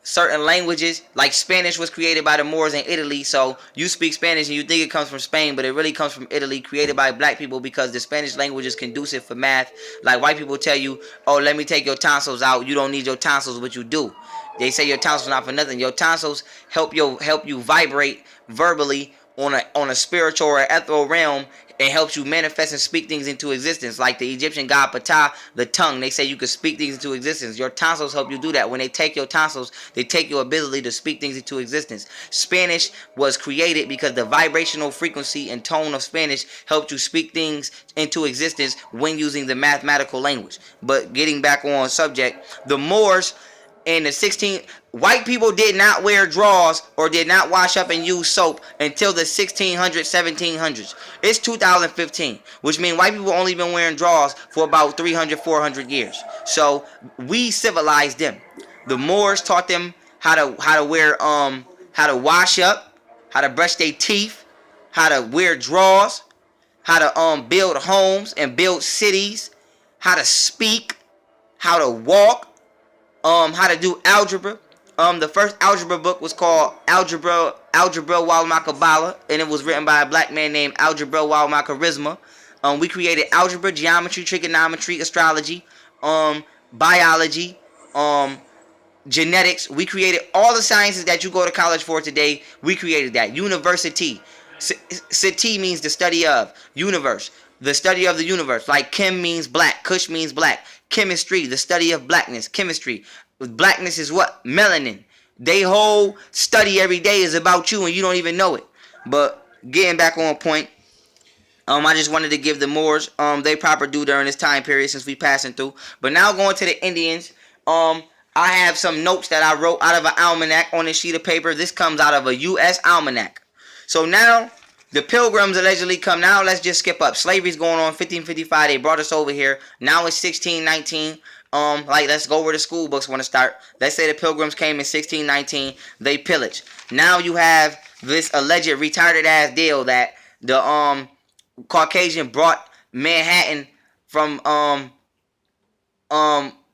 certain languages. Like Spanish was created by the Moors in Italy. So you speak Spanish and you think it comes from Spain, but it really comes from Italy, created by black people, because the Spanish language is conducive for math. Like white people tell you, oh, let me take your tonsils out. You don't need your tonsils, but you do. They say your tonsils not for nothing. Your tonsils help you vibrate verbally on a spiritual or ethereal realm. It helps you manifest and speak things into existence. Like the Egyptian god Ptah, the tongue, they say you can speak things into existence. Your tonsils help you do that. When they take your tonsils, they take your ability to speak things into existence. Spanish was created because the vibrational frequency and tone of Spanish helped you speak things into existence when using the mathematical language. But getting back on subject, the Moors in the 16th, white people did not wear drawers or did not wash up and use soap until the 1600s, 1700s. It's 2015, which means white people only been wearing drawers for about 300, 400 years. So we civilized them. The Moors taught them how to wear how to wash up, how to brush their teeth, how to wear drawers, how to build homes and build cities, how to speak, how to walk, how to do algebra. The first algebra book was called Algebra While My Kabbalah, and it was written by a black man named Algebra While My Charisma. We created algebra, geometry, trigonometry, astrology, biology, genetics. We created all the sciences that you go to college for today. We created that. University. Sati means the study of. Universe. The study of the universe. Like Chem means black. Kush means black. Chemistry. The study of blackness. Chemistry. Blackness is what? Melanin. They whole study every day is about you and you don't even know it. But getting back on point. I just wanted to give the Moors they proper due during this time period since we passing through. But now going to the Indians. I have some notes that I wrote out of an almanac on a sheet of paper. This comes out of a U.S. almanac. So now, the Pilgrims allegedly come. Now, let's just skip up. Slavery's going on 1555. They brought us over here. Now it's 1619. Let's go where the school books want to start. Let's say the Pilgrims came in 1619. They pillaged. Now you have this alleged retarded ass deal that the Caucasian brought Manhattan from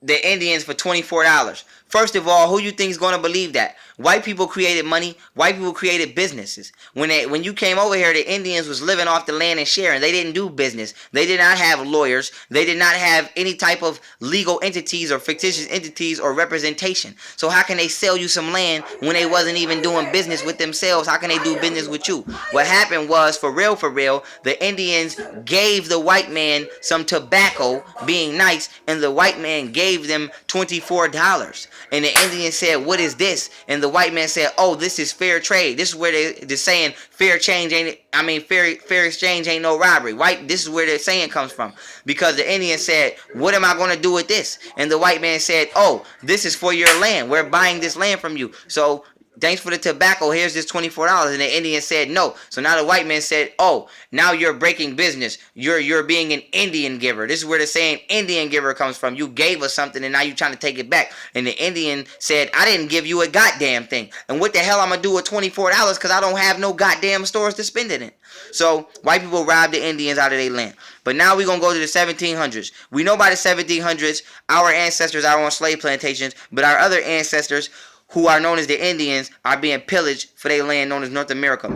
the Indians for $24. First of all, who you think is going to believe that? White people created money. White people created businesses. When you came over here, the Indians was living off the land and sharing. They didn't do business. They did not have lawyers. They did not have any type of legal entities or fictitious entities or representation. So how can they sell you some land when they wasn't even doing business with themselves? How can they do business with you? What happened was, for real, the Indians gave the white man some tobacco, being nice, and the white man gave them $24. And the Indian said, "What is this?" And the white man said, "Oh, this is fair trade." This is where they're saying fair exchange ain't no robbery. This is where the saying comes from. Because the Indian said, "What am I going to do with this?" And the white man said, "Oh, this is for your land. We're buying this land from you. So thanks for the tobacco. Here's this $24. And the Indian said no. So now the white man said, "Oh, now you're breaking business. You're being an Indian giver." This is where the saying Indian giver comes from. You gave us something and now you're trying to take it back. And the Indian said, "I didn't give you a goddamn thing. And what the hell I'm going to do with $24 because I don't have no goddamn stores to spend it in." So white people robbed the Indians out of their land. But now we're going to go to the 1700s. We know by the 1700s, our ancestors are on slave plantations, but our other ancestors, who are known as the Indians, are being pillaged for their land known as North America.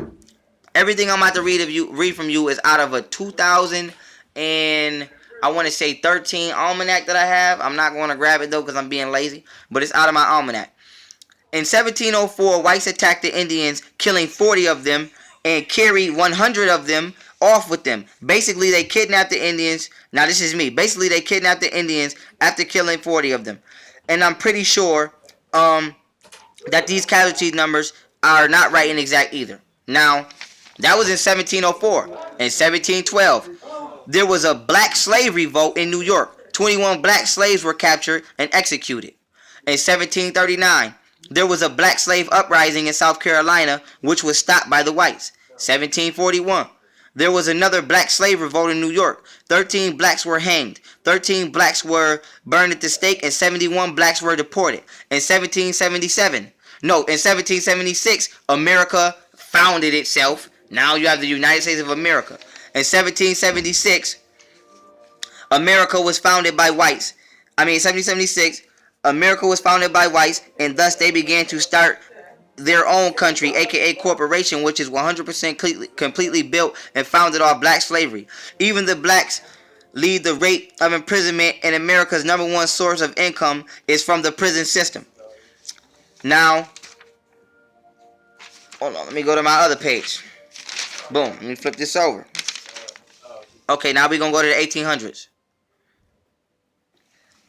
Everything I'm about to read from you is out of a 2000 and I want to say 13 almanac that I have. I'm not going to grab it though because I'm being lazy, but it's out of my almanac. In 1704, whites attacked the Indians, killing 40 of them and carried 100 of them off with them. Basically, they kidnapped the Indians. Now, this is me. Basically, they kidnapped the Indians after killing 40 of them. And I'm pretty sure that these casualty numbers are not right and exact either. Now, that was in 1704. In 1712, there was a black slave revolt in New York. 21 black slaves were captured and executed. In 1739, there was a black slave uprising in South Carolina, which was stopped by the whites. 1741, there was another black slave revolt in New York. 13 blacks were hanged. 13 blacks were burned at the stake, and 71 blacks were deported. In 1776, America founded itself. Now you have the United States of America. In 1776, America was founded by whites. 1776, America was founded by whites, and thus they began to start their own country, aka corporation, which is 100% completely built and founded off black slavery. Even the blacks lead the rate of imprisonment, and America's number one source of income is from the prison system. Now, hold on, let me go to my other page. Boom, let me flip this over. Okay, now we're going to go to the 1800s.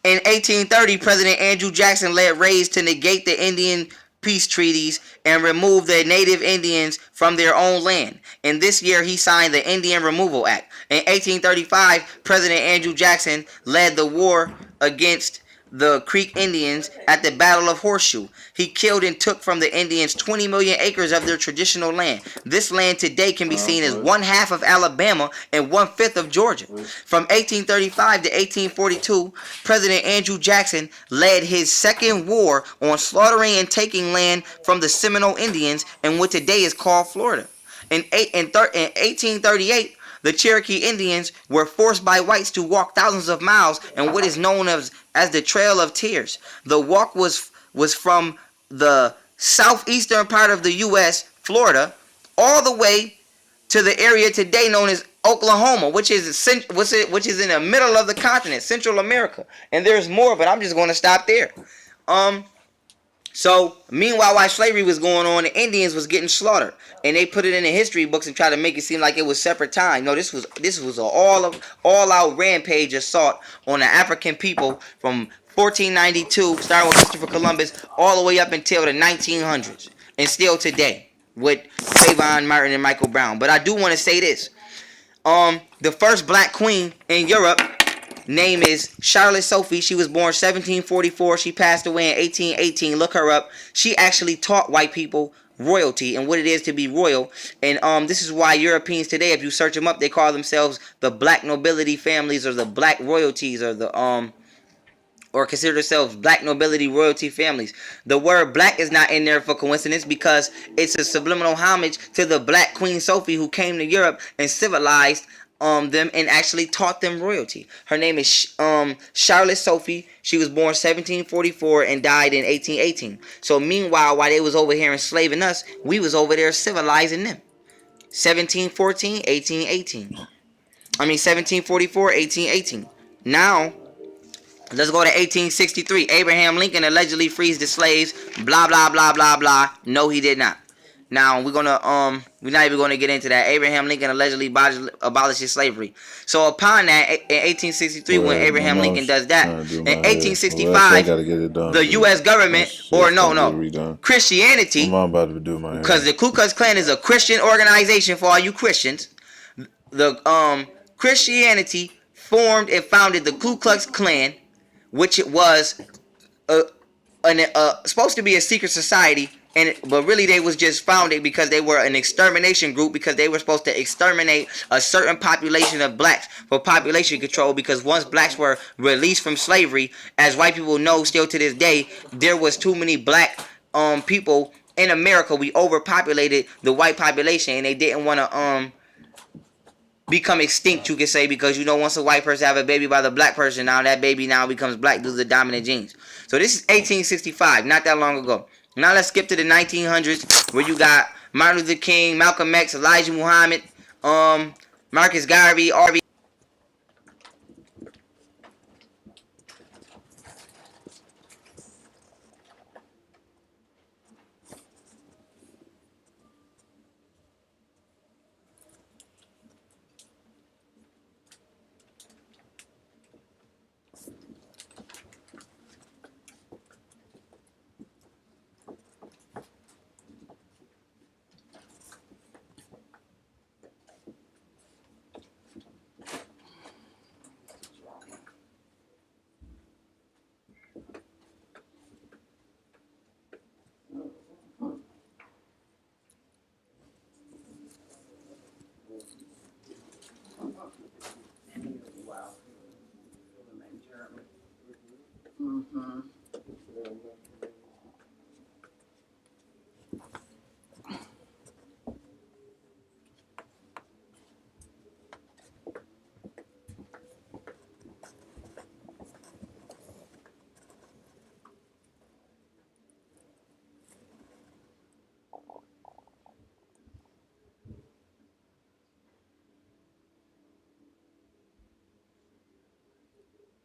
In 1830, President Andrew Jackson led raids to negate the Indian peace treaties and remove the native Indians from their own land. And this year, he signed the Indian Removal Act. In 1835, President Andrew Jackson led the war against the Creek Indians at the Battle of Horseshoe. He killed and took from the Indians 20 million acres of their traditional land. This land today can be seen as 1/2 of Alabama and 1/5 of Georgia. From 1835 to 1842, President Andrew Jackson led his second war on slaughtering and taking land from the Seminole Indians in what today is called Florida. In 1838, the Cherokee Indians were forced by whites to walk thousands of miles in what is known as the Trail of Tears. The walk was from the southeastern part of the U.S., Florida, all the way to the area today known as Oklahoma, which is in the middle of the continent, Central America. And there's more, but I'm just going to stop there. So, meanwhile, while slavery was going on, the Indians was getting slaughtered, and they put it in the history books and tried to make it seem like it was separate time. No, this was an all-out rampage assault on the African people from 1492, starting with Christopher Columbus, all the way up until the 1900s, and still today with Trayvon Martin and Michael Brown. But I do want to say this: the first black queen in Europe. Name is Charlotte Sophie. She was born 1744. She passed away in 1818. Look her up. She actually taught white people royalty and what it is to be royal. And this is why Europeans today, if you search them up, they call themselves the black nobility families or the black royalties or the or consider themselves black nobility royalty families. The word black is not in there for coincidence because it's a subliminal homage to the black Queen Sophie who came to Europe and civilized them and actually taught them royalty. Her name is Charlotte Sophie. She was born 1744 and died in 1818. So meanwhile, while they was over here enslaving us, we was over there civilizing them. 1714, 1818. 1744, 1818. Now, let's go to 1863. Abraham Lincoln allegedly frees the slaves. Blah, blah, blah, blah, blah. No, he did not. Now, we're not even gonna get into that. Abraham Lincoln allegedly abolishes slavery. So upon that, in 1863, when Abraham Lincoln does that, in 1865, the U.S. government, Christianity, because the Ku Klux Klan is a Christian organization for all you Christians. The Christianity formed and founded the Ku Klux Klan, which it was supposed to be a secret society. But really they was just founded because they were an extermination group, because they were supposed to exterminate a certain population of blacks for population control, because once blacks were released from slavery, as white people know still to this day, there was too many black people in America. We overpopulated the white population and they didn't want to become extinct, you could say, because once a white person have a baby by the black person, now that baby now becomes black due to the dominant genes. So this is 1865, not that long ago. Now let's skip to the 1900s, where you got Martin Luther King, Malcolm X, Elijah Muhammad, Marcus Garvey,